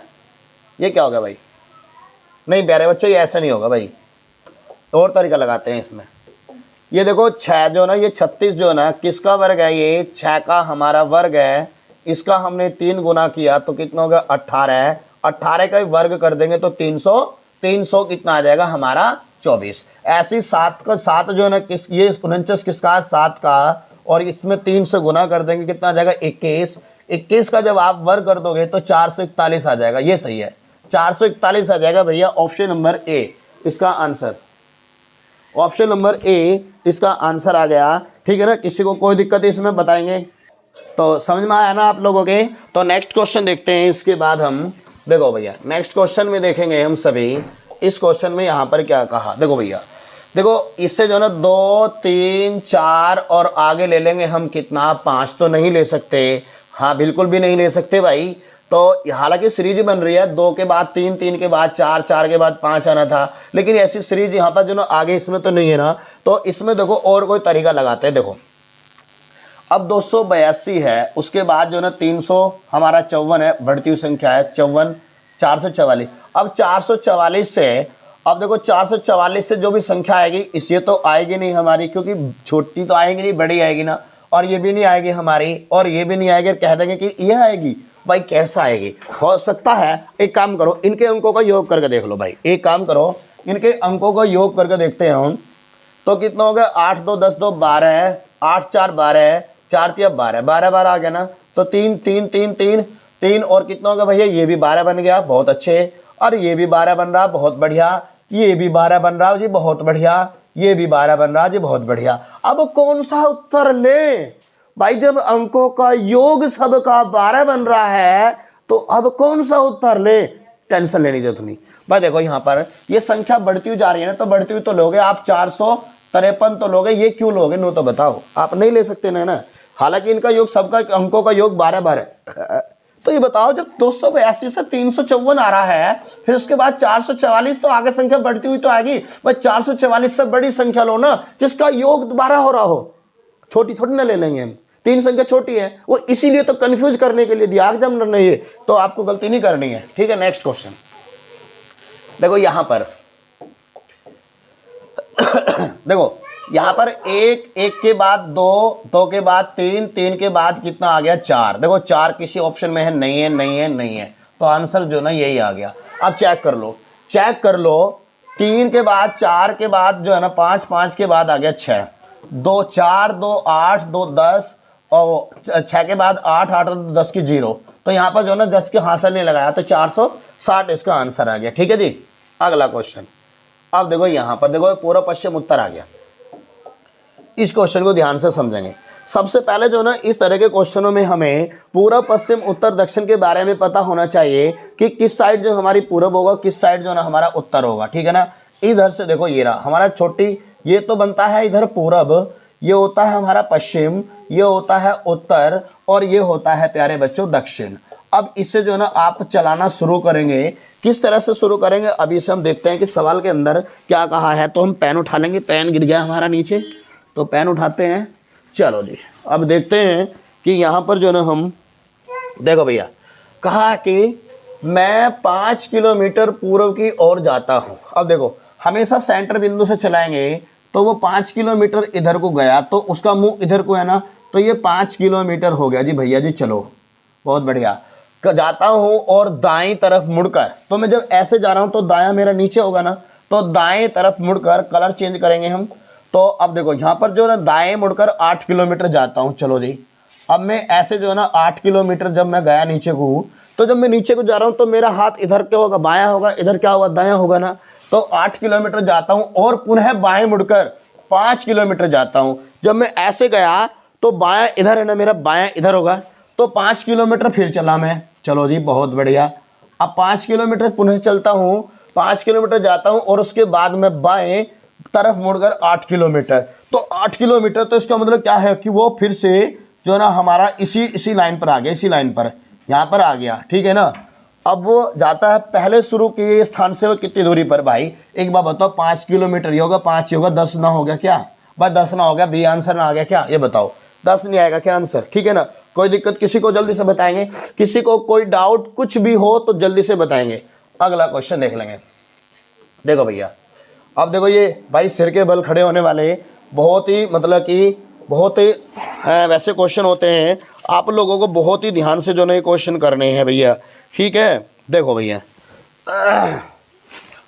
ये क्या हो गया भाई, नहीं प्यारे बच्चों ये ऐसा नहीं होगा भाई, और तरीका लगाते हैं इसमें। ये देखो 6 जो ना ये 36 जो है ना किसका वर्ग है, ये 6 का हमारा वर्ग है, इसका हमने 3 गुना किया तो कितना हो गया 18, 18 का वर्ग कर देंगे तो 300 कितना आ जाएगा हमारा 24। ऐसी 7 का 7 जो है ना किस ये 49 किसका 7 का, और इसमें 3 से गुना कर देंगे कितना आ जाएगा 21 का जब आप वर्ग कर दोगे तो 441 आ जाएगा, ये सही है 441 आ जाएगा भैया, ऑप्शन नंबर ए इसका आंसर, ऑप्शन नंबर ए इसका आंसर आ गया। ठीक है ना, किसी को कोई दिक्कत है इसमें बताएंगे, तो समझ में आया ना आप लोगों के। तो नेक्स्ट क्वेश्चन देखते हैं, इसके बाद हम देखो भैया नेक्स्ट क्वेश्चन में देखेंगे हम सभी, इस क्वेश्चन में यहाँ पर क्या कहा, देखो भैया देखो इससे जो है ना 2 3 4 और आगे ले लेंगे हम कितना 5 तो नहीं ले सकते, हाँ बिल्कुल भी नहीं ले सकते भाई। तो हालांकि सीरीज बन रही है 2 के बाद 3 3 के बाद 4 4 के बाद 5 आना था, लेकिन ऐसी सीरीज यहाँ पर जो ना आगे इसमें तो नहीं है ना, तो इसमें देखो और कोई तरीका लगाते हैं। देखो अब 282 है, उसके बाद जो ना 300 हमारा 54 है, बढ़ती हुई संख्या है 54 444। अब 444 से अब देखो 444 से जो भी संख्या आएगी इस ये तो आएगी नहीं हमारी, क्योंकि छोटी तो आएगी नहीं बड़ी आएगी ना, और ये भी नहीं आएगी हमारी और ये भी नहीं आएगी, कह देंगे कि ये आएगी, भाई कैसा आएगी, हो सकता है एक काम करो इनके अंकों का योग करके देख लो भाई, एक काम करो इनके अंकों का योग करके देखते हैं हम, तो कितना हो गया 8 2 10 2 12, 8 4 12, 4 3 12 12 12 आ गया ना, तो 3 3 3 3 3 और कितना हो गया भैया ये भी 12 बन गया, बहुत अच्छे, और ये भी 12 बन रहा बहुत बढ़िया, ये भी 12 बन रहा जी बहुत बढ़िया, ये भी 12 बन रहा जी बहुत बढ़िया। अब कौन सा उत्तर ले भाई, जब अंकों का योग सबका 12 बन रहा है तो अब कौन सा उत्तर ले, टेंशन लेने की जरूरत नहीं भाई। देखो यहाँ पर ये संख्या बढ़ती हुई जा रही है ना, तो बढ़ती हुई तो लोगे आप 453 तो लोगे, ये क्यों लोगे नो तो बताओ, आप नहीं ले सकते ना, हालांकि इनका योग सबका अंकों का योग 12 12, तो ये बताओ जब 282 से 354 आ रहा है, फिर उसके बाद 444, तो आगे संख्या बढ़ती हुई तो आएगी भाई, 444 से बड़ी संख्या लो ना जिसका योग 12 हो रहा हो, छोटी थोड़ी ना ले लेंगे हम, 3 संख्या छोटी है, वो इसीलिए तो कंफ्यूज करने के लिए दिया, एग्जाम नहीं है तो आपको गलती नहीं करनी है। ठीक है, नेक्स्ट क्वेश्चन देखो यहां पर देखो यहाँ पर 1 के बाद 2 2 के बाद 3 3 के बाद कितना आ गया 4, देखो 4 किसी ऑप्शन में है नहीं है नहीं है नहीं है, तो आंसर जो ना यही आ गया। अब चेक कर लो 3 के बाद 4 के बाद जो है ना 5 5 के बाद आ गया 6, 2 4 2 8 2 10 और 6 के बाद 8 8 10 की 0, तो यहाँ पर जो ना 10 के हासिल नहीं लगाया तो 460 इसका आंसर आ गया। ठीक है जी, अगला क्वेश्चन। अब देखो यहाँ पर देखो पूर्व पश्चिम उत्तर आ गया, इस क्वेश्चन को ध्यान से समझेंगे। सबसे पहले जो ना इस तरह के क्वेश्चनों में हमें पूर्व पश्चिम उत्तर दक्षिण के बारे में पता होना चाहिए कि किस साइड जो हमारी पूर्व होगा, किस साइड जो ना हमारा उत्तर होगा। ठीक है ना, इधर से देखो ये रहा हमारा छोटी, ये तो बनता है इधर पूर्व, ये होता है हमारा पश्चिम, ये होता है उत्तर, और ये होता है प्यारे बच्चों दक्षिण। अब इससे जो ना आप चलाना शुरू करेंगे, किस तरह से शुरू करेंगे अभी से हम देखते हैं कि सवाल के अंदर क्या कहा है। तो हम पेन उठा लेंगे, पेन गिर गया हमारा नीचे, तो पेन उठाते हैं, चलो जी अब देखते हैं कि यहाँ पर जो ना हम देखो भैया कहा कि मैं 5 किलोमीटर पूर्व की ओर जाता हूँ। अब देखो हमेशा सेंटर बिंदु से चलाएंगे, तो वो 5 किलोमीटर इधर को गया तो उसका मुंह इधर को है ना, तो ये 5 किलोमीटर हो गया जी भैया जी, चलो बहुत बढ़िया। जाता हूँ और दाएं तरफ मुड़कर, तो मैं जब ऐसे जा रहा हूँ तो दायां मेरा नीचे होगा ना, तो दाएं तरफ मुड़कर कलर चेंज करेंगे हम, तो अब देखो यहाँ पर जो है ना दाएं मुड़कर 8 किलोमीटर जाता हूँ। चलो जी, अब मैं ऐसे जो है ना 8 किलोमीटर जब मैं गया नीचे को, तो जब मैं नीचे को जा रहा हूँ तो मेरा हाथ इधर क्या होगा, बायां होगा, इधर क्या होगा, दायां होगा ना। तो 8 किलोमीटर जाता हूँ और पुनः बाएं मुड़कर 5 किलोमीटर जाता हूँ। जब मैं ऐसे गया तो बायां इधर है ना, मेरा बायां इधर होगा, तो 5 किलोमीटर फिर चला मैं। चलो जी, बहुत बढ़िया। अब 5 किलोमीटर पुनः चलता हूँ, 5 किलोमीटर जाता हूँ और उसके बाद मैं बाएं तरफ मुड़कर 8 किलोमीटर। तो 8 किलोमीटर, तो इसका मतलब क्या है कि वो फिर से जो है ना हमारा इसी लाइन पर आ गया, इसी लाइन पर यहाँ पर आ गया, ठीक है ना। अब वो जाता है पहले शुरू किए स्थान से वो कितनी दूरी पर भाई, एक बार बताओ। 5 किलोमीटर ये होगा, 5 ही होगा, 10 ना हो गया क्या भाई, 10 ना हो गया, बी आंसर ना आ गया क्या, ये बताओ। 10 नहीं आएगा क्या आंसर, ठीक है ना। कोई दिक्कत किसी को जल्दी से बताएंगे, किसी को कोई डाउट कुछ भी हो तो जल्दी से बताएंगे। अगला क्वेश्चन देख लेंगे। देखो भैया, अब देखो ये भाई सिर के बल खड़े होने वाले बहुत ही मतलब कि बहुत ही वैसे क्वेश्चन होते हैं, आप लोगों को बहुत ही ध्यान से जो है क्वेश्चन करने हैं भैया, ठीक है। देखो भैया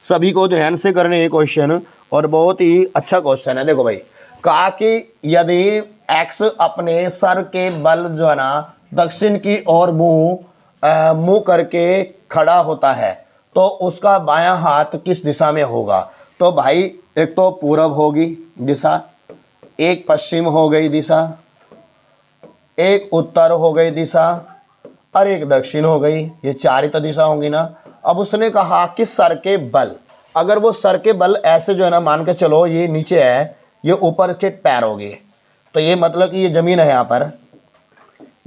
सभी को ध्यान से करने हैं क्वेश्चन, और बहुत ही अच्छा क्वेश्चन है। देखो भाई, कहा कि यदि एक्स अपने सर के बल जो है ना दक्षिण की ओर मुंह करके खड़ा होता है तो उसका बायां हाथ किस दिशा में होगा। तो भाई एक तो पूरब होगी दिशा, एक पश्चिम हो गई दिशा, एक उत्तर हो गई दिशा, और एक दक्षिण हो गई। ये 4 ही तो दिशा होंगी ना। अब उसने कहा कि सर के बल, अगर वो सर के बल ऐसे जो है ना, मान के चलो ये नीचे है, ये ऊपर इसके पैर हो गए, तो ये मतलब कि ये जमीन है, यहाँ पर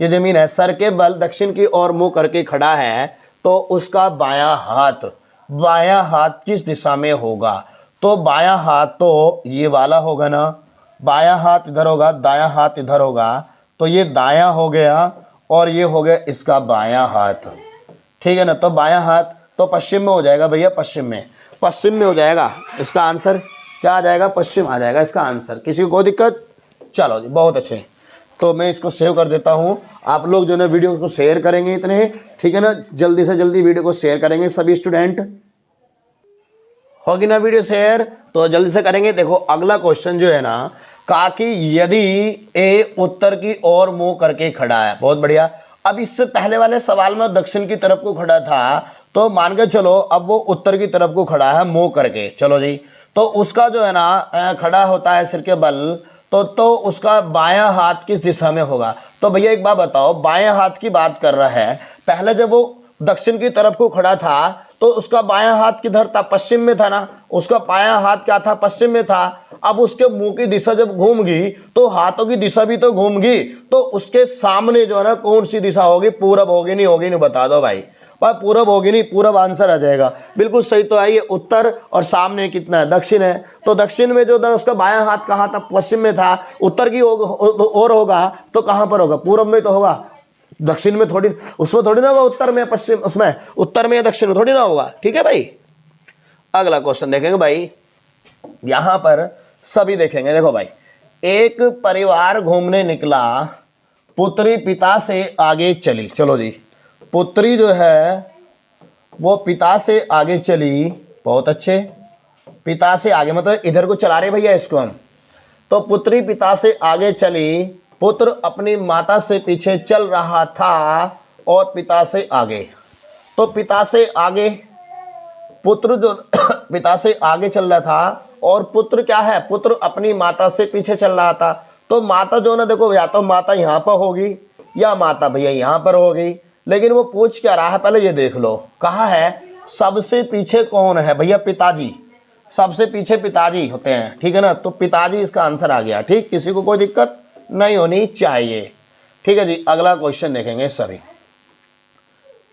ये जमीन है। सर के बल दक्षिण की ओर मुंह करके खड़ा है तो उसका बायां हाथ किस दिशा में होगा। तो बायां हाथ तो ये वाला होगा ना, बायां हाथ इधर होगा, दायां हाथ इधर होगा, तो ये दायां हो गया और ये हो गया इसका बायां हाथ, ठीक है ना। तो बायां हाथ तो पश्चिम में हो जाएगा भैया, पश्चिम में हो जाएगा। इसका आंसर क्या आ जाएगा, पश्चिम आ जाएगा इसका आंसर। किसी को कोई दिक्कत, चलो जी बहुत अच्छे। तो मैं इसको सेव कर देता हूँ। आप लोग जो है वीडियो को शेयर करेंगे इतने, ठीक है ना, जल्दी से जल्दी वीडियो को शेयर करेंगे सभी स्टूडेंट। होगी ना वीडियो शेयर, तो जल्दी से करेंगे। देखो अगला क्वेश्चन जो है ना, कहा कि यदि ए उत्तर की ओर मुंह करके खड़ा है, बहुत बढ़िया। अब इससे पहले वाले सवाल में दक्षिण की तरफ को खड़ा था, तो मान के चलो अब वो उत्तर की तरफ को खड़ा है मुंह करके। चलो जी, तो उसका जो है ना खड़ा होता है सिर के बल, तो उसका बायां हाथ किस दिशा में होगा। तो भैया एक बात बताओ, बायां हाथ की बात कर रहा है, पहले जब वो दक्षिण की तरफ को खड़ा था तो उसका बायां हाथ किधर था, पश्चिम में था ना। उसका बायां हाथ क्या था, पश्चिम में था। अब उसके मुंह की दिशा जब घूम गई तो हाथों की दिशा भी तो घूम गई, तो उसके सामने जो है ना कौन सी दिशा होगी, पूरब होगी नहीं होगी, नहीं बता दो भाई। पूरब होगी नहीं, पूरब आंसर आ जाएगा। बिल्कुल सही तो है, ये उत्तर और सामने कितना है, दक्षिण है। तो दक्षिण में जो उसका बायां हाथ कहाँ था, पश्चिम में था। उत्तर की ओर होगा तो कहाँ पर होगा, पूरब में तो होगा, दक्षिण में थोड़ी, उसमें थोड़ी ना होगा उत्तर में पश्चिम, उसमें उत्तर में या दक्षिण में थोड़ी ना होगा, ठीक है भाई। अगला क्वेश्चन देखेंगे भाई, यहां पर सभी देखेंगे। देखो भाई, एक परिवार घूमने निकला, पुत्री पिता से आगे चली। चलो जी, पुत्री जो है वो पिता से आगे चली, बहुत अच्छे। पिता से आगे मतलब इधर को चला रहे भैया इसको हम। तो पुत्री पिता से आगे चली, पुत्र अपनी माता से पीछे चल रहा था और पिता से आगे। तो पिता से आगे, पुत्र जो पिता से आगे चल रहा था और पुत्र क्या है, पुत्र अपनी माता से पीछे चल रहा था। तो माता जो ना, देखो या तो माता यहाँ पर होगी या माता भैया यहाँ पर होगी, लेकिन वो पूछ क्या रहा है पहले ये देख लो। कहा है सबसे पीछे कौन है भैया, पिताजी। सबसे पीछे पिताजी होते हैं, ठीक है ना। तो पिताजी इसका आंसर आ गया, ठीक। किसी को कोई दिक्कत नहीं होनी चाहिए, ठीक है जी। अगला क्वेश्चन देखेंगे सभी।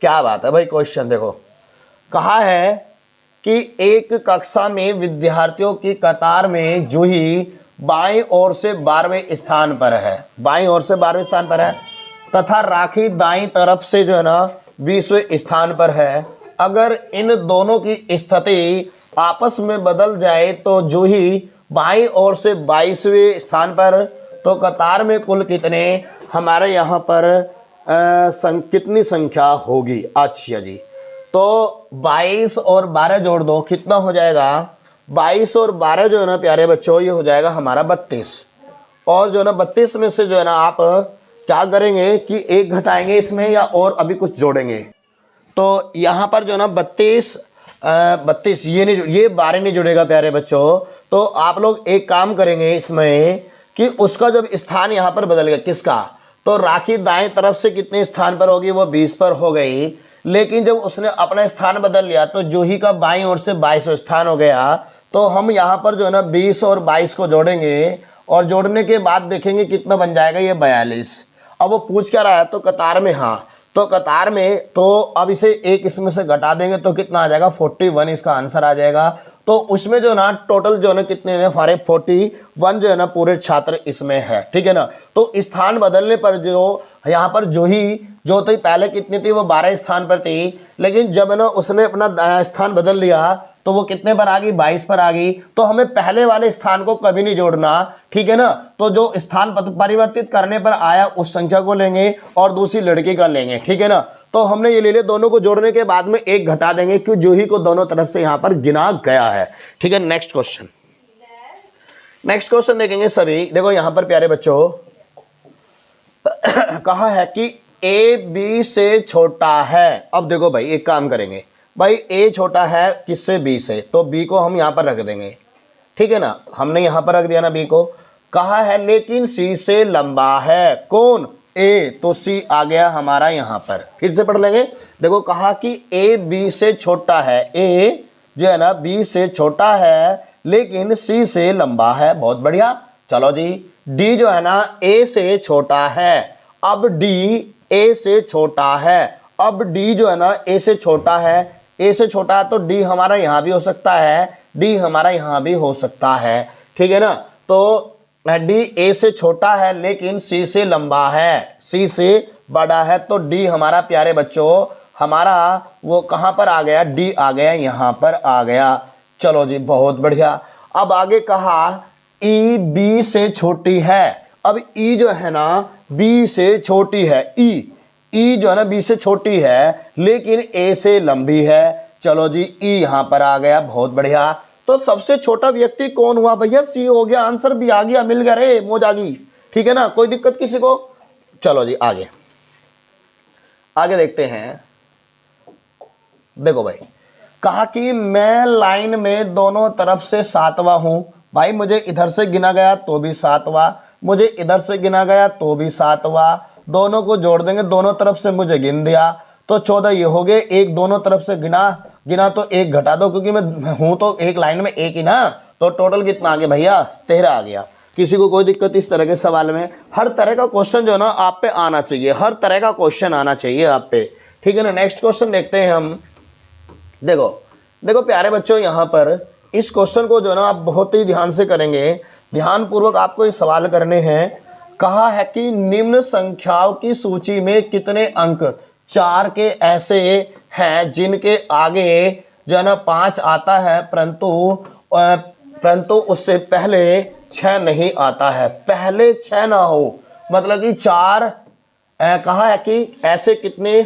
क्या बात है भाई, क्वेश्चन देखो। कहा है कि एक कक्षा में विद्यार्थियों की कतार में जूही बाईं ओर से 12वें स्थान पर है, बाईं ओर से 12वें स्थान पर है, तथा राखी दाईं तरफ से जो है ना 20वें स्थान पर है। अगर इन दोनों की स्थिति आपस में बदल जाए तो जूही बाईं ओर से 22वें स्थान पर, तो कतार में कुल कितने हमारे यहाँ पर कितनी संख्या होगी। अच्छा जी, तो 22 और 12 जोड़ दो, कितना हो जाएगा, 22 और 12 जो है ना प्यारे बच्चों, ये हो जाएगा हमारा 32। और जो है ना 32 में से जो है ना आप क्या करेंगे कि एक घटाएंगे इसमें या और अभी कुछ जोड़ेंगे। तो यहाँ पर जो है ना 32 ये नहीं, ये 12 नहीं जुड़ेगा प्यारे बच्चों। तो आप लोग एक काम करेंगे इसमें कि उसका जब स्थान यहाँ पर बदल गया, किसका, तो राखी दाएं तरफ से कितने स्थान पर होगी, वो 20 पर हो गई। लेकिन जब उसने अपना स्थान बदल लिया तो जूही का बाईं ओर से 22 स्थान हो गया। तो हम यहाँ पर जो है ना 20 और 22 को जोड़ेंगे और जोड़ने के बाद देखेंगे कितना बन जाएगा, ये 42। अब वो पूछ क्या रहा है, तो कतार में, हाँ तो कतार में, तो अब इसे एक इसमें से घटा देंगे तो कितना आ जाएगा, 41 इसका आंसर आ जाएगा। तो उसमें जो ना टोटल जो है ना कितने हैं हमारे 41 जो है ना पूरे छात्र इसमें है, ठीक है ना। तो स्थान बदलने पर जो यहाँ पर जूही जो थी पहले कितनी थी, वो 12 स्थान पर थी, लेकिन जब ना उसने अपना स्थान बदल लिया तो वो कितने पर आ गई, 22 पर आ गई। तो हमें पहले वाले स्थान को कभी नहीं जोड़ना, ठीक है ना। तो जो स्थान परिवर्तित करने पर आया उस संख्या को लेंगे और दूसरी लड़की का लेंगे, ठीक है ना। तो हमने ये ले लिया, दोनों को जोड़ने के बाद में एक घटा देंगे क्योंकि जूही को दोनों तरफ से यहाँ पर गिना गया है, ठीक है। नेक्स्ट क्वेश्चन देखेंगे सभी। देखो यहाँ पर प्यारे बच्चों कहा है कि ए बी से छोटा है। अब देखो भाई एक काम करेंगे, भाई ए छोटा है किससे, बी से, तो बी को हम यहाँ पर रख देंगे, ठीक है ना। हमने यहाँ पर रख दिया ना बी को। कहा है लेकिन सी से लंबा है, कौन, ए, तो सी आ गया हमारा यहाँ पर। फिर से पढ़ लेंगे। देखो कहा कि ए बी से छोटा है, ए जो है ना बी से छोटा है लेकिन सी से लंबा है। बहुत बढ़िया। चलो जी, डी जो है ना ए से छोटा है। अब डी ए से छोटा है। अब डी जो है ना ए से छोटा है, ए से छोटा है तो डी हमारा यहाँ भी हो सकता है, डी हमारा यहाँ भी हो सकता है, ठीक है ना। तो डी ए से छोटा है लेकिन सी से लंबा है, सी से बड़ा है। तो डी हमारा प्यारे बच्चों हमारा वो कहाँ पर आ गया, डी आ गया, यहाँ पर आ गया। चलो जी बहुत बढ़िया। अब आगे कहा ई बी से छोटी है। अब ई जो है ना बी से छोटी है, ई जो है ना बी से छोटी है लेकिन ए से लंबी है। चलो जी ई यहाँ पर आ गया, बहुत बढ़िया। तो सबसे छोटा व्यक्ति कौन हुआ भैया, सी हो गया, आंसर भी आ गया, मिल गया रे, मौज आ गई, ठीक है ना, कोई दिक्कत किसी को। चलो जी आगे देखते हैं। देखो भाई कहा कि मैं लाइन में दोनों तरफ से 7वां हूं। भाई मुझे इधर से गिना गया तो भी 7वां, मुझे इधर से गिना गया तो भी 7वां। दोनों को जोड़ देंगे, दोनों तरफ से मुझे गिन दिया तो 14 ये हो गए। एक दोनों तरफ से गिना तो एक घटा दो क्योंकि मैं हूं तो एक लाइन में एक ही ना। तो टोटल कितना आ गया भैया, 13 आ गया। किसी को कोई दिक्कत इस तरह के सवाल में? हर तरह का क्वेश्चन जो है ना आप पे आना चाहिए, हर तरह का क्वेश्चन आना चाहिए आप पे, ठीक है ना। नेक्स्ट क्वेश्चन देखते हैं हम। देखो प्यारे बच्चों, यहाँ पर इस क्वेश्चन को जो है ना आप बहुत ही ध्यान से करेंगे, ध्यान पूर्वक आपको ये सवाल करने हैं। कहा है कि निम्न संख्याओं की सूची में कितने अंक 4 के ऐसे हैं जिनके आगे जो है ना 5 आता है परंतु उससे पहले 6 नहीं आता है। पहले 6 ना हो, मतलब कि 4 कहा है कि ऐसे कितने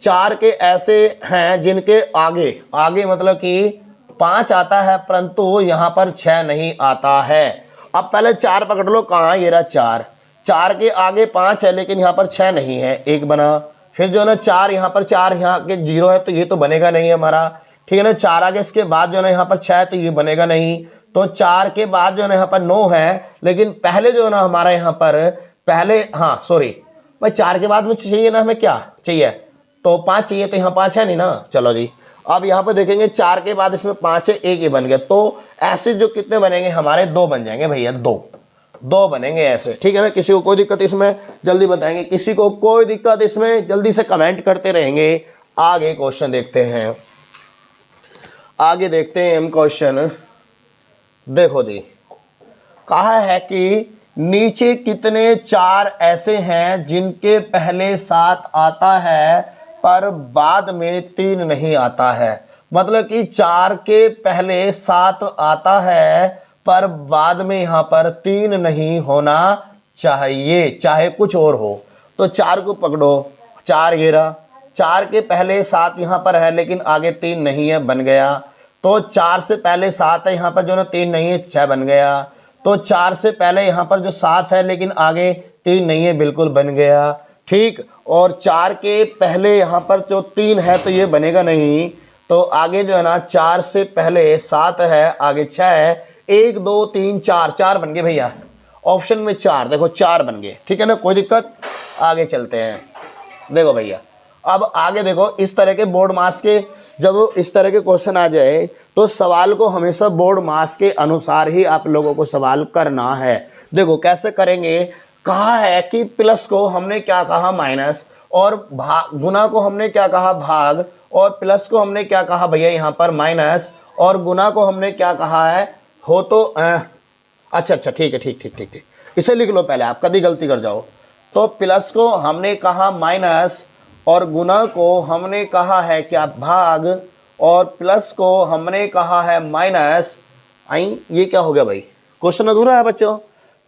4 के ऐसे हैं जिनके आगे मतलब कि 5 आता है परंतु यहाँ पर 6 नहीं आता है। अब पहले 4 पकड़ लो, कहाँ, ये रहा 4 के आगे 5 है लेकिन यहाँ पर 6 नहीं है, एक बना। फिर जो है ना 4 यहाँ पर 4 यहाँ के 0 है तो ये तो बनेगा नहीं हमारा, ठीक है ना। 4 आगे इसके बाद जो है ना यहाँ पर 6 है तो ये बनेगा नहीं। तो 4 के बाद जो है ना यहाँ पर 9 है लेकिन पहले जो है ना हमारा यहाँ पर पहले, हाँ सॉरी भाई 4 के बाद में चाहिए ना हमें, क्या चाहिए, तो 5 चाहिए, तो यहाँ 5 है नहीं ना। चलो जी अब यहाँ पर देखेंगे 4 के बाद इसमें 5 है, एक ही बन गया। तो ऐसे जो कितने बनेंगे हमारे, 2 बन जाएंगे भैया, 2 बनेंगे ऐसे, ठीक है ना। किसी को कोई दिक्कत इसमें जल्दी बताएंगे, किसी को कोई दिक्कत इसमें जल्दी से कमेंट करते रहेंगे। आगे क्वेश्चन देखते हैं, आगे देखते हैं हम क्वेश्चन। देखो जी कहा है कि नीचे कितने 4 ऐसे हैं जिनके पहले 7 आता है पर बाद में 3 नहीं आता है। मतलब कि 4 के पहले 7 आता है पर बाद में यहाँ पर 3 नहीं होना चाहिए, चाहे कुछ और हो। तो 4 को पकड़ो, 4 ये रहा, 4 के पहले 7 यहाँ पर है लेकिन आगे 3 नहीं है, बन गया। तो 4 से पहले 7 है, यहाँ पर जो ना 3 नहीं है, 6 बन गया। तो 4 से पहले यहाँ पर जो 7 है लेकिन आगे 3 नहीं है, बिल्कुल बन गया। ठीक, और 4 के पहले यहाँ पर जो 3 है तो ये बनेगा नहीं, तो आगे जो है ना 4 से पहले 7 है, आगे 6 है, 1 2 3 4, 4 बन गए भैया, ऑप्शन में 4, देखो 4 बन गए। ठीक है ना, कोई दिक्कत, आगे चलते हैं। देखो भैया अब आगे देखो, इस तरह के बोर्ड मास के जब इस तरह के क्वेश्चन आ जाए तो सवाल को हमेशा बोर्ड मास के अनुसार ही आप लोगों को सवाल करना है। देखो कैसे करेंगे, कहा है कि प्लस को हमने क्या कहा माइनस, और गुना को हमने क्या कहा भाग, और प्लस को हमने क्या कहा भैया यहाँ पर माइनस, और गुना को हमने क्या कहा है हो तो अच्छा ठीक है, ठीक, इसे लिख लो पहले, आप कभी गलती कर जाओ। तो प्लस को हमने कहा माइनस, और गुना को हमने कहा है क्या भाग, और प्लस को हमने कहा है माइनस। आई ये क्या हो गया भाई, क्वेश्चन अधूरा है बच्चों।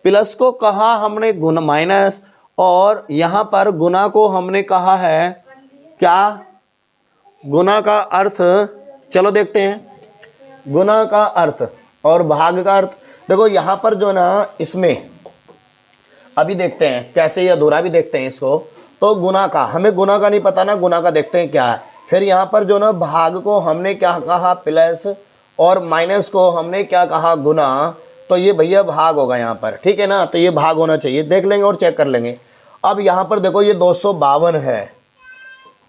प्लस को कहा हमने गुना माइनस, और यहाँ पर गुना को हमने कहा है क्या, गुना का अर्थ, चलो देखते हैं गुना का अर्थ और भाग का अर्थ। देखो यहाँ पर जो ना इसमें अभी देखते हैं कैसे, ये अधूरा भी देखते हैं इसको। तो गुना का, हमें गुना का नहीं पता ना, गुना का देखते हैं क्या है। फिर यहाँ पर जो ना भाग को हमने क्या कहा प्लस, और माइनस को हमने क्या कहा गुना, तो ये भैया भाग होगा यहाँ पर। ठीक है ना, तो ये भाग होना चाहिए, देख लेंगे और चेक कर लेंगे। अब यहाँ पर देखो ये 252 है,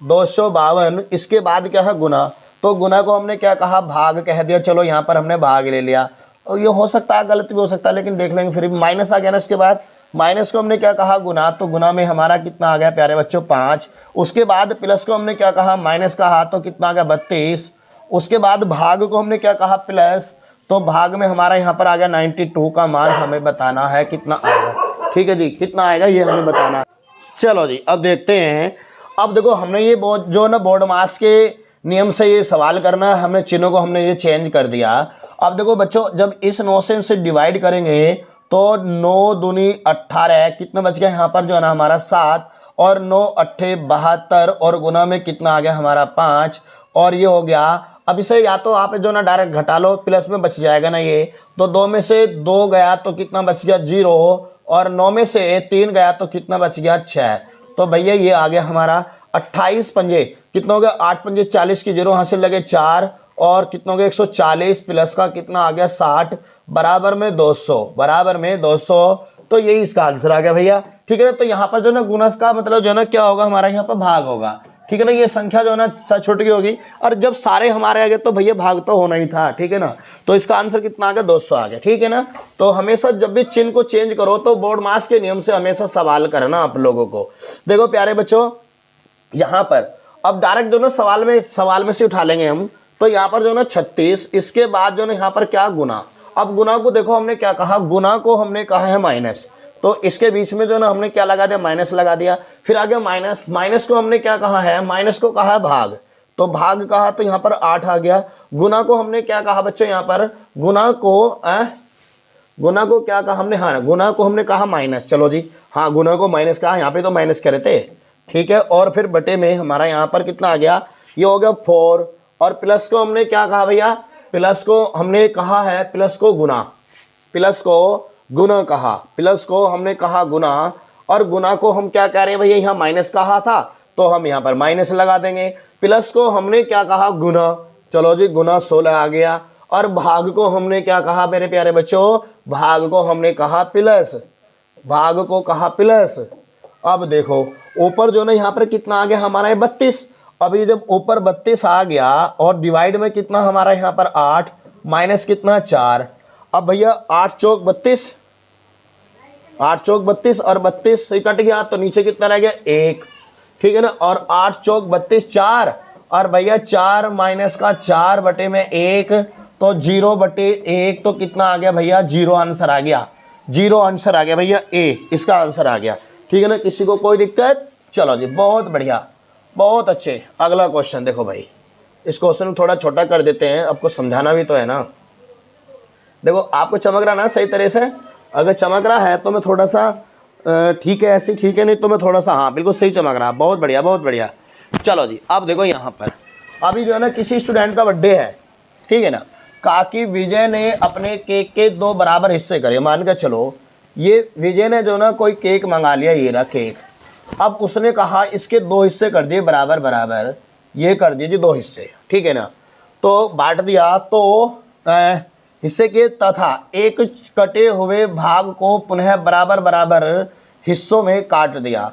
252, इसके बाद क्या है गुना, तो गुना को हमने क्या कहा भाग कह दिया, चलो यहाँ पर हमने भाग ले लिया। और ये हो सकता है गलत भी हो सकता है, लेकिन देख लेंगे। फिर भी माइनस आ गया ना, इसके बाद माइनस को हमने क्या कहा गुना, तो गुना में हमारा कितना आ गया प्यारे बच्चों 5। उसके बाद प्लस को हमने क्या कहा माइनस कहा, तो कितना आ गया 32। उसके बाद भाग को हमने क्या कहा प्लस, तो भाग में हमारा यहाँ पर आ गया 92 का मान हमें बताना है कितना आएगा। ठीक है जी, कितना आएगा ये हमें बताना है। चलो जी अब देखते हैं। अब देखो हमने ये जो ना बोर्ड मास के नियम से ये सवाल करना है, हमने चिन्हों को हमने ये चेंज कर दिया। अब देखो बच्चों जब इस 9 से डिवाइड करेंगे तो 9 दूनी 18, कितना बच गया यहाँ पर जो है ना हमारा 7, और 9 8 72, और गुना में कितना आ गया हमारा 5, और ये हो गया। अब इसे या तो आप जो ना डायरेक्ट घटा लो, प्लस में बच जाएगा ना ये, तो 2 में से 2 गया तो कितना बच गया 0, और 9 में से 3 गया तो कितना बच गया 6। तो भैया ये आ गया हमारा 28 पंजे, कितना हो गया 8 पंजे 40 की 0 हासिल लगे 4, और कितना हो गया 140 प्लस का कितना आ गया 60, बराबर में 200, बराबर में 200। तो यही इसका आंसर आ गया भैया। ठीक है ना, तो यहाँ पर जो ना गुना का मतलब जो है ना क्या होगा हमारा यहाँ पर भाग होगा। ठीक है ना, ये संख्या जो है ना छोटी होगी, और जब सारे हमारे आ गए तो भैया भाग तो होना ही था। ठीक है ना, तो इसका आंसर कितना आ गया 200 आ गया। ठीक है ना, तो हमेशा जब भी चिन्ह को चेंज करो तो बोर्ड मास के नियम से हमेशा सवाल करना आप लोगों को। देखो प्यारे बच्चों यहाँ पर अब डायरेक्ट जो ना सवाल में से उठा लेंगे हम। तो यहाँ पर जो ना 36, इसके बाद जो ना यहाँ पर क्या गुना। अब गुना को देखो हमने क्या कहा, गुना को हमने कहा है माइनस, तो इसके बीच में जो ना हमने क्या लगा दिया माइनस लगा दिया। फिर आगे माइनस, माइनस को हमने क्या कहा है, माइनस को कहा है भाग, तो भाग कहा तो यहाँ पर 8 आ गया। गुना को हमने क्या कहा बच्चों, यहाँ पर गुना को क्या कहा हमने, हाँ गुना को हमने कहा माइनस, चलो जी हाँ गुना को माइनस कहा, यहाँ पे तो माइनस करे थे। ठीक है, और फिर बटे में हमारा यहाँ पर कितना आ गया, ये हो गया 4, और प्लस को हमने क्या कहा भैया, प्लस को हमने कहा है प्लस को गुना, प्लस को गुना कहा, प्लस को हमने कहा गुना, और गुना को हम क्या कह रहे हैं भैया, यहाँ माइनस कहा था तो हम यहाँ पर माइनस लगा देंगे। प्लस को हमने क्या कहा गुना, चलो जी गुना 16 आ गया। और भाग को हमने क्या कहा मेरे प्यारे बच्चों, भाग को हमने कहा प्लस, भाग को कहा प्लस। अब देखो ऊपर जो ना यहाँ पर कितना आ गया हमारा 32। अभी जब ऊपर 32 आ गया और डिवाइड में कितना हमारा यहाँ पर 8, माइनस कितना 4। अब भैया 8 चौक 32, 8 चौक 32, और 32 से कट गया तो नीचे कितना रह गया 1। ठीक है ना, और 8 चौक 32 4, और भैया 4 माइनस का 4 बटे में 1, तो 0 बटे 1, तो कितना आ गया भैया 0 आंसर आ गया, 0 आंसर आ गया भैया ए, इसका आंसर आ गया। ठीक है ना, किसी को कोई दिक्कत, चलो जी बहुत बढ़िया बहुत अच्छे। अगला क्वेश्चन देखो भाई, इस क्वेश्चन को थोड़ा छोटा कर देते हैं, आपको समझाना भी तो है ना। देखो आपको चमक रहा ना सही तरह से, अगर चमक रहा है तो मैं थोड़ा सा ठीक है ऐसे ठीक है, नहीं तो मैं थोड़ा सा हाँ बिल्कुल सही चमक रहा, बहुत बढ़िया बहुत बढ़िया। चलो जी अब देखो यहाँ पर अभी जो है ना किसी स्टूडेंट का बर्थडे है, ठीक है ना। कहा कि विजय ने अपने केक के 2 बराबर हिस्से करे। मान के चलो ये विजय ने जो ना कोई केक मंगा लिया, ये रहा केक। अब उसने कहा इसके 2 हिस्से कर दिए बराबर बराबर, ये कर दिए जी 2 हिस्से, ठीक है ना। तो बांट दिया, तो हिस्से के तथा एक कटे हुए भाग को पुनः बराबर बराबर हिस्सों में काट दिया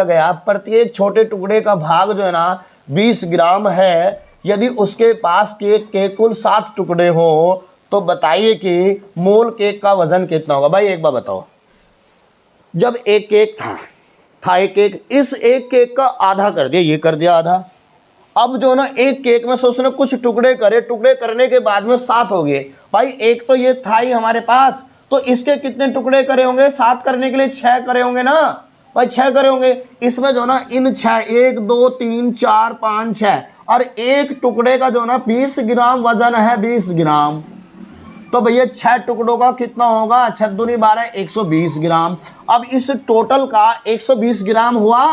गया। प्रत्येक छोटे टुकड़े का भाग जो है ना 20 ग्राम है। यदि उसके पास केक के कुल 7 टुकड़े हो तो बताइए कि मूल केक का वजन कितना होगा। भाई एक बार बताओ, जब एक केक था एक केक, इस एक केक का आधा कर दिया, ये कर दिया आधा। अब जो ना एक केक में से उसने कुछ टुकड़े करने के बाद में 7 हो गए। भाई एक तो ये था ही हमारे पास, तो इसके कितने टुकड़े करे होंगे? 7 करने के लिए 6 करे होंगे ना भाई, 6 करे होंगे। इसमें जो ना इन 6, 1 2 3 4 5 6, और एक टुकड़े का जो ना 20 ग्राम वजन है, 20 ग्राम। तो भैया 6 टुकड़ों का कितना होगा? 6 दूनी 12, 120 ग्राम। अब इस टोटल का 120 ग्राम हुआ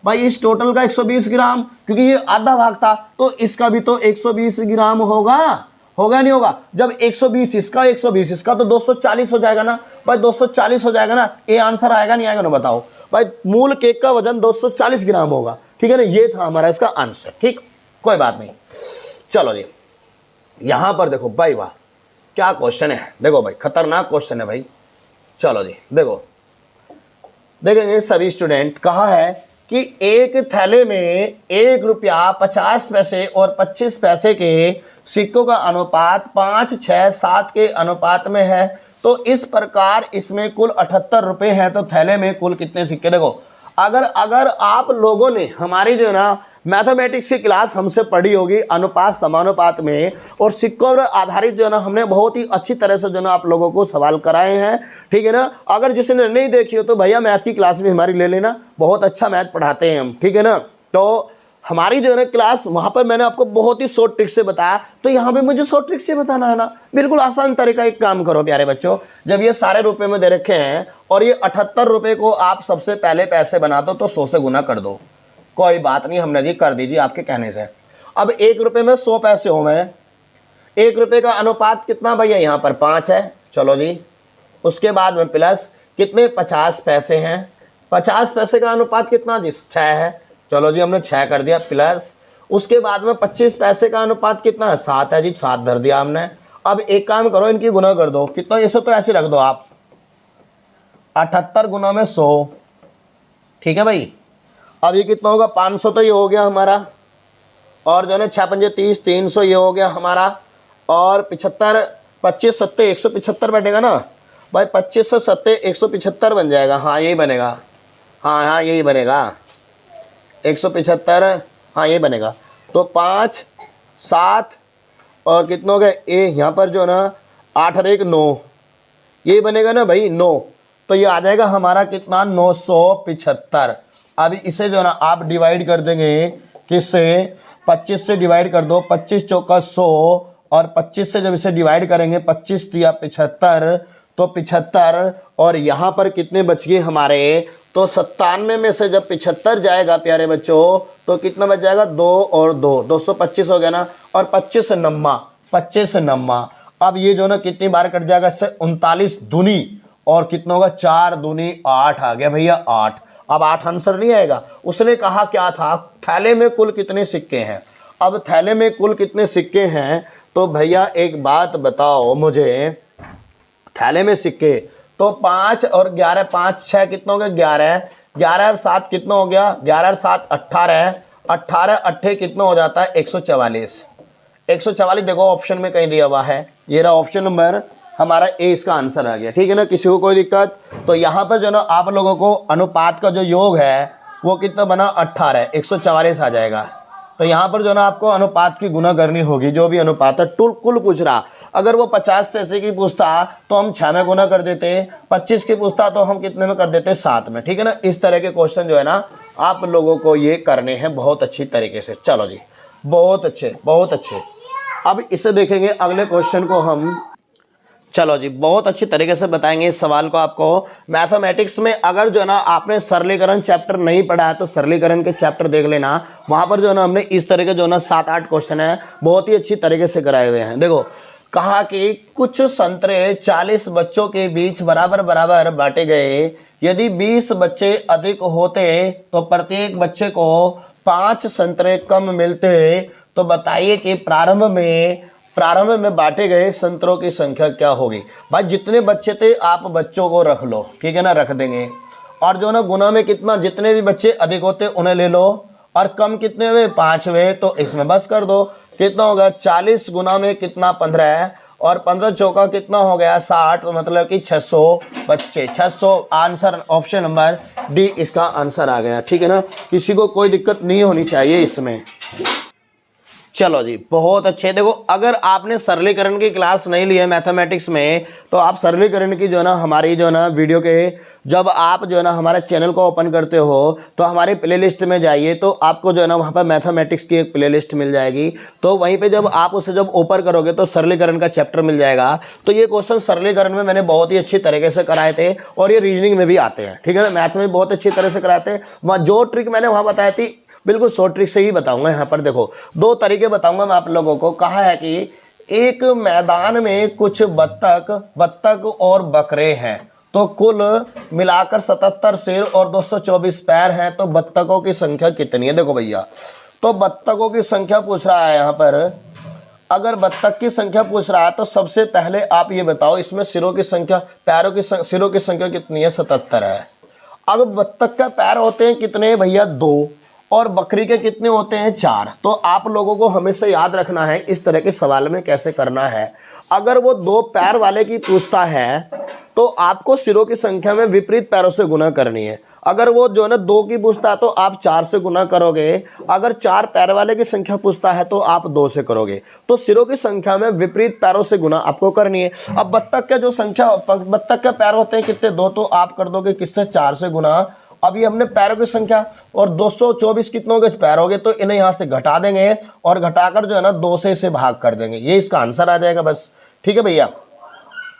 भाई, इस टोटल का 120 ग्राम, क्योंकि ये आधा भाग था तो इसका भी तो 120 ग्राम होगा नहीं होगा? जब 120 इसका 120 इसका तो 240 हो जाएगा ना भाई, 240 हो जाएगा ना। ये आंसर आएगा नहीं आएगा ना बताओ भाई। मूल केक का वजन 240 ग्राम होगा, ठीक है ना। ये था हमारा इसका आंसर, ठीक, कोई बात नहीं। चलो जी यहां पर देखो भाई, वाह क्या क्वेश्चन है, देखो भाई खतरनाक क्वेश्चन है भाई। चलो जी देखो, देखेंगे सभी स्टूडेंट। कहा है कि एक थैले में 1 रुपया 50 पैसे और 25 पैसे के सिक्कों का अनुपात 5, 6, 7 के अनुपात में है। तो इस प्रकार इसमें कुल 78 रुपए हैं, तो थैले में कुल कितने सिक्के? देखो अगर आप लोगों ने हमारी जो है ना मैथमेटिक्स की क्लास हमसे पढ़ी होगी अनुपात समानुपात में, और सिक्कों पर आधारित जो है ना हमने बहुत ही अच्छी तरह से जो ना आप लोगों को सवाल कराए हैं, ठीक है ना। अगर जिसने नहीं देखी हो तो भैया मैथ की क्लास भी हमारी ले लेना, बहुत अच्छा मैथ पढ़ाते हैं हम, ठीक है ना। तो हमारी जो है ना क्लास, वहां पर मैंने आपको बहुत ही शॉर्ट ट्रिक से बताया, तो यहाँ पे मुझे शॉर्ट ट्रिक से बताना है ना। बिल्कुल आसान तरीका। एक काम करो प्यारे बच्चों, जब ये सारे रुपए में दे रखे हैं और ये 78 रुपए को आप सबसे पहले पैसे बना दो तो 100 से गुना कर दो। कोई बात नहीं, हमने जी कर दीजिए आपके कहने से। अब 1 रुपए में 100 पैसे हो गए, 1 रुपए का अनुपात कितना भैया? यहाँ पर 5 है। चलो जी, उसके बाद में प्लस कितने? 50 पैसे हैं। 50 पैसे का अनुपात कितना जी? 6 है। चलो जी हमने 6 कर दिया प्लस। उसके बाद में 25 पैसे का अनुपात कितना है? 7 है जी, 7 धर दिया हमने। अब एक काम करो, इनकी गुना कर दो। कितना? इसे तो ऐसे रख दो आप, 78 गुना में 100, ठीक है भाई। अब ये कितना होगा? 500 तो ये हो गया हमारा, और जो है 6 पंजे 30, 300 ये हो गया हमारा, और 75, 25 सत्ते 175 बैठेगा ना भाई, 25 से 7 175 बन जाएगा। हाँ यही बनेगा, हाँ यही बनेगा 175, हाँ यही बनेगा। तो 5, 7 और कितने हो गए? यहाँ पर जो है ना 8 और 1 9, यही बनेगा ना भाई 9। तो ये आ जाएगा हमारा कितना? 975। अब इसे जो है ना आप डिवाइड कर देंगे किससे? 25 से डिवाइड कर दो, 25 चौका 100, और 25 से जब इसे डिवाइड करेंगे 25 दिया 75, तो 75, और यहाँ पर कितने बच गए हमारे? तो 97 में से जब 75 जाएगा प्यारे बच्चों तो कितना बच जाएगा? 2 और 2, 225 हो गया ना, और 25 नम्मा। अब ये जो ना कितनी बार कट जाएगा इससे? 39 दूनी, और कितना होगा? 4 दूनी 8 आ गया भैया, 8। अब 8 आंसर नहीं आएगा। उसने कहा क्या था? थैले में कुल कितने सिक्के हैं। अब थैले में कुल कितने सिक्के हैं, तो भैया एक बात बताओ मुझे, थैले में सिक्के तो 5 और 11, 5 6 कितना हो गया? 11, 11 और 7 कितना हो गया? 11 और 7 18, 18 8 कितना हो जाता है? 144। 144 देखो ऑप्शन में कहीं दिया हुआ है, ये रहा ऑप्शन नंबर हमारा ए, इसका आंसर आ गया, ठीक है ना। किसी को कोई दिक्कत? तो यहाँ पर जो ना आप लोगों को अनुपात का जो योग है वो कितना बना? 18, 144 आ जाएगा। तो यहाँ पर जो ना आपको अनुपात की गुना करनी होगी, जो भी अनुपात है। कुल पूछ रहा, अगर वो 50 पैसे की पूछता तो हम 6 में गुना कर देते, 25 की पूछता तो हम कितने में कर देते? 7 में, ठीक है ना। इस तरह के क्वेश्चन जो है ना आप लोगों को ये करने हैं बहुत अच्छी तरीके से। चलो जी, बहुत अच्छे। अब इसे देखेंगे अगले क्वेश्चन को हम। चलो जी, बहुत अच्छी तरीके से बताएंगे इस सवाल को आपको। मैथमेटिक्स में अगर जो है ना आपने सरलीकरण चैप्टर नहीं पढ़ा है तो सरलीकरण के चैप्टर देख लेना, वहां पर जो है ना हमने इस तरह के जो है ना 7-8 क्वेश्चन है बहुत ही अच्छी तरीके से कराए हुए हैं। देखो, कहा कि कुछ संतरे 40 बच्चों के बीच बराबर बराबर बांटे गए। यदि 20 बच्चे अधिक होते तो प्रत्येक बच्चे को 5 संतरे कम मिलते, तो बताइए कि प्रारंभ में बांटे गए संतरों की संख्या क्या होगी। भाई जितने बच्चे थे आप बच्चों को रख लो, ठीक है ना, रख देंगे। और जो ना गुना में कितना, जितने भी बच्चे अधिक होते उन्हें ले लो, और कम कितने हुए, 5 हुए, तो इसमें बस कर दो। कितना होगा, 40 गुना में कितना, 15 है, और 15 चौका कितना हो गया, 60, मतलब कि 600 बच्चे, 600। आंसर ऑप्शन नंबर डी इसका आंसर आ गया, ठीक है ना। किसी को कोई दिक्कत नहीं होनी चाहिए इसमें। चलो जी, बहुत अच्छे। देखो, अगर आपने सरलीकरण की क्लास नहीं ली है मैथमेटिक्स में, तो आप सरलीकरण की जो है ना हमारी जो है ना वीडियो के, जब आप जो है ना हमारे चैनल को ओपन करते हो तो हमारी प्लेलिस्ट में जाइए, तो आपको जो है ना वहाँ पर मैथमेटिक्स की एक प्लेलिस्ट मिल जाएगी। तो वहीं पे जब आप उसे जब ओपन करोगे तो सरलीकरण का चैप्टर मिल जाएगा। तो ये क्वेश्चन सरलीकरण में मैंने बहुत ही अच्छी तरीके से कराए थे, और ये रीजनिंग में भी आते हैं, ठीक है ना। मैथ में बहुत अच्छी तरह से कराते हैं। जो ट्रिक मैंने वहाँ बताई थी बिल्कुल शॉर्ट ट्रिक से ही बताऊंगा। यहाँ पर देखो, 2 तरीके बताऊंगा मैं आप लोगों को। कहा है कि एक मैदान में कुछ बत्तख और बकरे हैं, तो कुल मिलाकर 77 सिर और 224 पैर हैं, तो बत्तखों की संख्या कितनी है। देखो भैया, तो बत्तखों की संख्या पूछ रहा है यहाँ पर। अगर बत्तख की संख्या पूछ रहा है तो सबसे पहले आप ये बताओ, इसमें सिरों की संख्या, पैरों की सिरों की संख्या कितनी है, 77 है। अब बत्तख का पैर होते हैं कितने भैया, 2, और बकरी के कितने होते हैं, 4। तो आप लोगों को हमेशा याद रखना है इस तरह के सवाल में कैसे करना है। अगर वो 2 पैर वाले की पूछता है तो आपको सिरों की संख्या में विपरीत पैरों से गुना करनी है। अगर वो जो है ना 2 की पूछता है तो आप 4 से गुना करोगे। अगर 4 पैर वाले की संख्या पूछता है तो आप 2 से करोगे। तो सिरों की संख्या में विपरीत पैरों से गुना आपको करनी है। अब बत्तख का जो संख्या, बत्तख के पैर होते हैं कितने, 2, तो आप कर दोगे किससे, 4 से गुना। अभी हमने पैरों की संख्या, और 224 कितने हो गए, पैर हो गए, तो इन्हें यहाँ से घटा देंगे, और घटाकर जो है ना 2 से इसे भाग कर देंगे। ये इसका आंसर आ जाएगा बस, ठीक है भैया।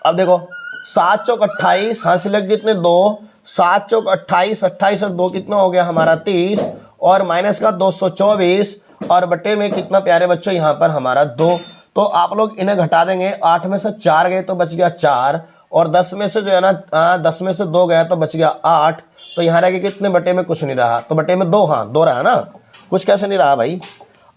अब देखो, 7 चौक 28, हाँ सिलेक्ट कितने, 2, 7 चौक 28, 28 और 2 कितना हो गया हमारा 30, और माइनस का 224, और बटे में कितना प्यारे बच्चों यहाँ पर हमारा 2। तो आप लोग इन्हें घटा देंगे, 8 में से 4 गए तो बच गया 4, और 10 में से जो है ना 10 में से 2 गया तो बच गया 8। तो यहाँ रह गए कितने, बटे में कुछ नहीं रहा, तो बटे में 2, हाँ 2 रहा ना, कुछ कैसे नहीं रहा भाई।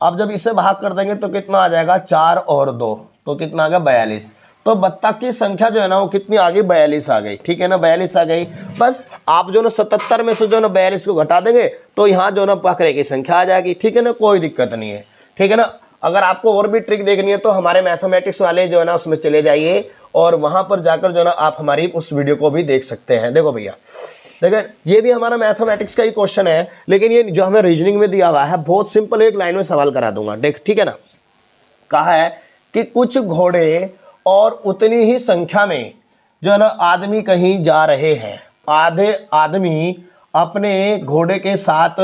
अब जब इसे भाग कर देंगे तो कितना आ जाएगा, 4 और 2, तो कितना आ गया, 42। तो बत्तख की संख्या जो है ना वो कितनी आ गई, 42 आ गई, ठीक है ना, 42 आ गई। बस आप जो ना 77 में से जो ना 42 को घटा देंगे तो यहाँ जो ना बकरे की संख्या आ जाएगी, ठीक है ना, कोई दिक्कत नहीं है, ठीक है ना। अगर आपको और भी ट्रिक देखनी है तो हमारे मैथमेटिक्स वाले जो है ना उसमें चले जाइए, और वहां पर जाकर जो है ना आप हमारी उस वीडियो को भी देख सकते हैं। देखो भैया, देखिए ये भी हमारा मैथमेटिक्स का ही क्वेश्चन है, लेकिन ये जो हमें रीजनिंग में दिया हुआ है बहुत सिंपल, एक लाइन में सवाल करा दूंगा, देख, ठीक है ना। कहा है कि कुछ घोड़े और उतनी ही संख्या में जो है ना आदमी कहीं जा रहे हैं। आधे आदमी अपने घोड़े के साथ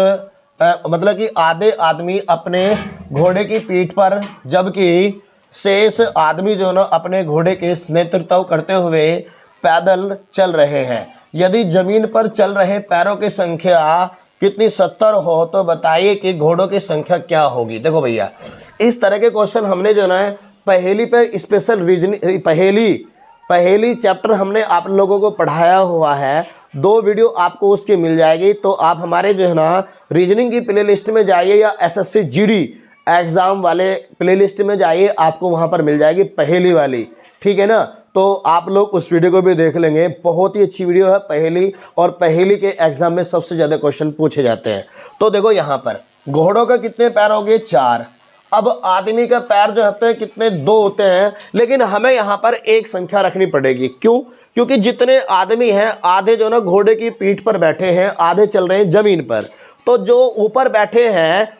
मतलब कि आधे आदमी अपने घोड़े की पीठ पर, जबकि शेष आदमी जो ना अपने घोड़े के नेतृत्व करते हुए पैदल चल रहे हैं। यदि जमीन पर चल रहे पैरों की संख्या कितनी, 70 हो, तो बताइए कि घोड़ों की संख्या क्या होगी। देखो भैया, इस तरह के क्वेश्चन हमने जो ना पहेली पे स्पेशल रीजनिंग, पहेली चैप्टर हमने आप लोगों को पढ़ाया हुआ है, 2 वीडियो आपको उसकी मिल जाएगी। तो आप हमारे जो है ना रीजनिंग की प्लेलिस्ट में जाइए, या एसएससी जीडी एग्जाम वाले प्लेलिस्ट में जाइए, आपको वहां पर मिल जाएगी पहेली वाली, ठीक है ना। तो आप लोग उस वीडियो को भी देख लेंगे, बहुत ही अच्छी वीडियो है पहेली, और पहेली के एग्जाम में सबसे ज़्यादा क्वेश्चन पूछे जाते हैं। तो देखो यहाँ पर घोड़ों का कितने पैर हो गए, 4। अब आदमी का पैर जो होते हैं कितने, 2 होते हैं, लेकिन हमें यहाँ पर एक संख्या रखनी पड़ेगी। क्यों? क्योंकि जितने आदमी हैं, आधे जो ना घोड़े की पीठ पर बैठे हैं, आधे चल रहे हैं जमीन पर। तो जो ऊपर बैठे हैं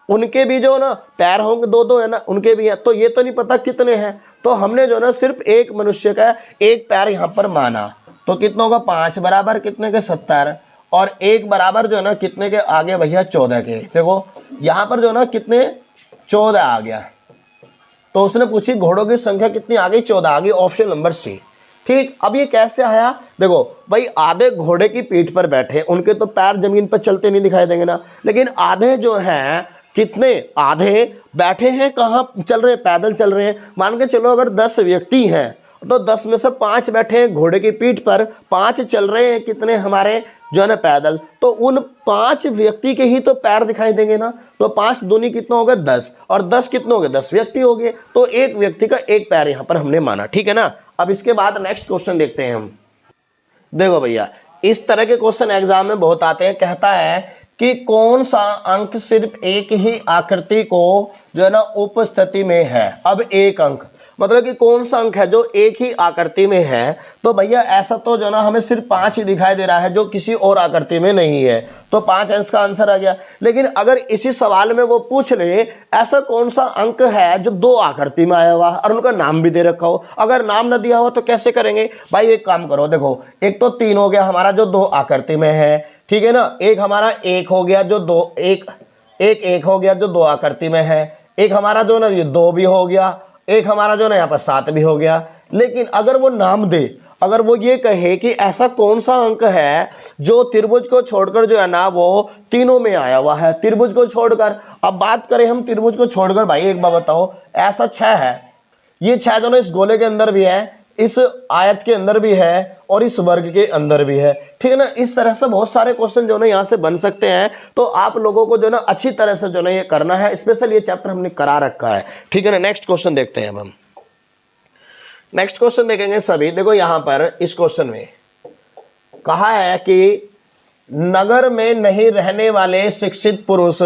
उनके भी जो ना पैर होंगे, 2-2 है ना, उनके भी हैं। तो ये तो नहीं पता कितने हैं, तो हमने जो ना सिर्फ एक मनुष्य का एक पैर यहाँ पर माना। तो कितना होगा, 5 बराबर कितने के, 70, और 1 बराबर जो है ना कितने के आ गया भैया, 14 के। देखो यहाँ पर जो ना कितने, 14 आ गया, तो उसने पूछी घोड़ों की संख्या कितनी आ गई, 14 आ गई, ऑप्शन नंबर सी। ठीक, अब ये कैसे आया, देखो भाई आधे घोड़े की पीठ पर बैठे, उनके तो पैर जमीन पर चलते नहीं दिखाई देंगे ना, लेकिन आधे जो हैं कितने, आधे बैठे हैं, कहाँ चल रहे हैं, पैदल चल रहे हैं। मान के चलो अगर 10 व्यक्ति हैं तो 10 में से 5 बैठे हैं घोड़े की पीठ पर, 5 चल रहे हैं कितने हमारे जो है ना पैदल, तो उन 5 व्यक्ति के ही तो पैर दिखाई देंगे ना। तो 5 दूनी कितना हो गया 10, और 10 कितने हो गए 10 व्यक्ति हो गए, तो एक व्यक्ति का एक पैर यहाँ पर हमने माना। ठीक है ना। अब इसके बाद नेक्स्ट क्वेश्चन देखते हैं हम। देखो भैया इस तरह के क्वेश्चन एग्जाम में बहुत आते हैं। कहता है कि कौन सा अंक सिर्फ एक ही आकृति को जो है ना उपस्थिति में है। अब एक अंक मतलब कि कौन सा अंक है जो एक ही आकृति में है, तो भैया ऐसा तो जो ना हमें सिर्फ 5 ही दिखाई दे रहा है जो किसी और आकृति में नहीं है, तो 5 अंक का आंसर आ गया। लेकिन अगर इसी सवाल में वो पूछ ले ऐसा कौन सा अंक है जो 2 आकृति में आया हुआ और उनका नाम भी दे रखा हो, अगर नाम न दिया हुआ तो कैसे करेंगे भाई। एक काम करो, देखो एक तो 3 हो गया हमारा जो 2 आकृति में है, ठीक है ना। एक हमारा 1 हो गया जो 2 एक हो गया जो 2 आकृति में है, एक हमारा जो ना ये 2 भी हो गया, एक हमारा जो ना यहाँ पर 7 भी हो गया। लेकिन अगर वो नाम दे, अगर वो ये कहे कि ऐसा कौन सा अंक है जो त्रिभुज को छोड़कर जो है ना वो तीनों में आया हुआ है, त्रिभुज को छोड़कर। अब बात करें हम त्रिभुज को छोड़कर, भाई एक बार बताओ, ऐसा 6 है, ये 6 जो ना इस गोले के अंदर भी है, इस आयत के अंदर भी है और इस वर्ग के अंदर भी है। ठीक है ना। इस तरह से बहुत सारे क्वेश्चन जो ना यहाँ से बन सकते हैं, तो आप लोगों को जो ना अच्छी तरह से जो ना ये करना है, स्पेशल ये चैप्टर हमने करा रखा है। ठीक है ना। नेक्स्ट क्वेश्चन देखते हैं अब हम। नेक्स्ट क्वेश्चन देखेंगे सभी। देखो यहाँ पर इस क्वेश्चन में कहा है कि नगर में नहीं रहने वाले शिक्षित पुरुष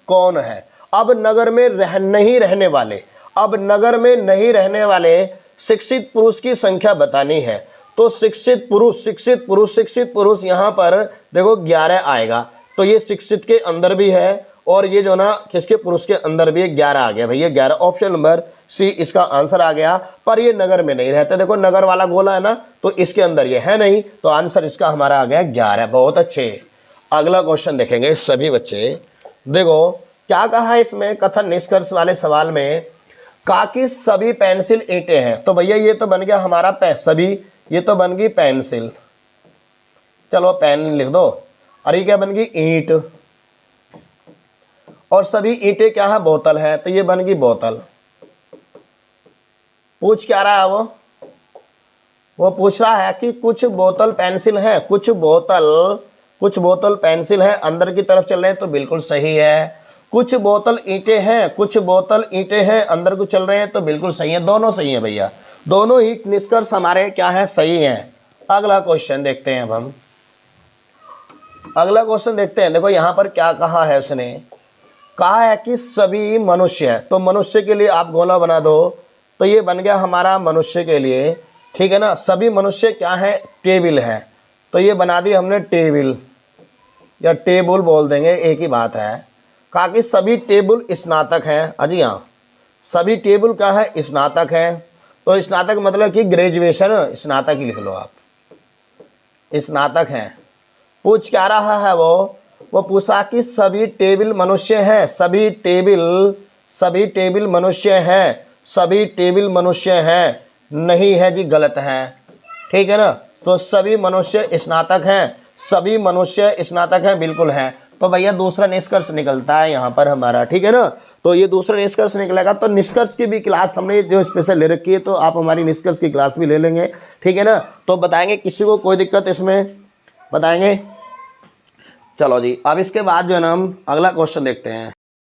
कौन है। अब नगर में नहीं रहने वाले, अब नगर में नहीं रहने वाले शिक्षित पुरुष की संख्या बतानी है। तो शिक्षित पुरुष यहाँ पर देखो 11 आएगा, तो ये शिक्षित के अंदर भी है और ये जो ना किसके पुरुष के अंदर भी 11 आ गया भैया 11, ऑप्शन नंबर सी इसका आंसर आ गया। पर ये नगर में नहीं रहते, देखो नगर वाला गोला है ना, तो इसके अंदर ये है नहीं, तो आंसर इसका हमारा आ गया 11। बहुत अच्छे। अगला क्वेश्चन देखेंगे सभी बच्चे। देखो क्या कहा है इसमें, कथन निष्कर्ष वाले सवाल में कहा कि सभी पेंसिल ईंटें हैं। तो भैया ये तो बन गया हमारा सभी, ये तो बन गई पेंसिल, चलो पेन लिख दो, और ये क्या बन गई ईंट, और सभी ईंटें क्या है बोतल है, तो ये बन गई बोतल। पूछ क्या रहा है वो पूछ रहा है कि कुछ बोतल पेंसिल है, कुछ बोतल पेंसिल है, अंदर की तरफ चल रहे हैं तो बिल्कुल सही है। कुछ बोतल ईंटें हैं, कुछ बोतल ईंटें हैं अंदर को चल रहे हैं तो बिल्कुल सही है, दोनों सही है भैया, दोनों ही निष्कर्ष हमारे क्या है सही हैं। अगला क्वेश्चन देखते हैं अब हम। अगला क्वेश्चन देखते हैं। देखो यहाँ पर क्या कहा है, उसने कहा है कि सभी मनुष्य, तो मनुष्य के लिए आप गोला बना दो, तो ये बन गया हमारा मनुष्य के लिए। ठीक है ना। सभी मनुष्य क्या है टेबल है, तो ये बना दी हमने टेबल या टेबल बोल देंगे, एक ही बात है। कहा कि सभी टेबल स्नातक हैं, अजी हाँ सभी टेबल क्या है स्नातक हैं, तो स्नातक मतलब कि ग्रेजुएशन, स्नातक ही लिख लो आप, स्नातक हैं। पूछ क्या रहा है वो पूछा कि सभी टेबल मनुष्य हैं, सभी टेबल मनुष्य हैं, सभी टेबल मनुष्य हैं, नहीं है जी गलत है। ठीक है ना। तो सभी मनुष्य स्नातक हैं, सभी मनुष्य स्नातक हैं, बिल्कुल है। तो भैया दूसरा निष्कर्ष निकलता है यहाँ पर हमारा। ठीक है ना। तो ये दूसरा निष्कर्ष निकलेगा। तो निष्कर्ष की भी क्लास हमने जो स्पेशल ले रखी है, तो आप हमारी निष्कर्ष की क्लास भी ले लेंगे। ठीक है ना। तो बताएंगे, किसी को कोई दिक्कत इसमें बताएंगे। चलो जी, अब इसके बाद जो है ना हम अगला क्वेश्चन देखते हैं।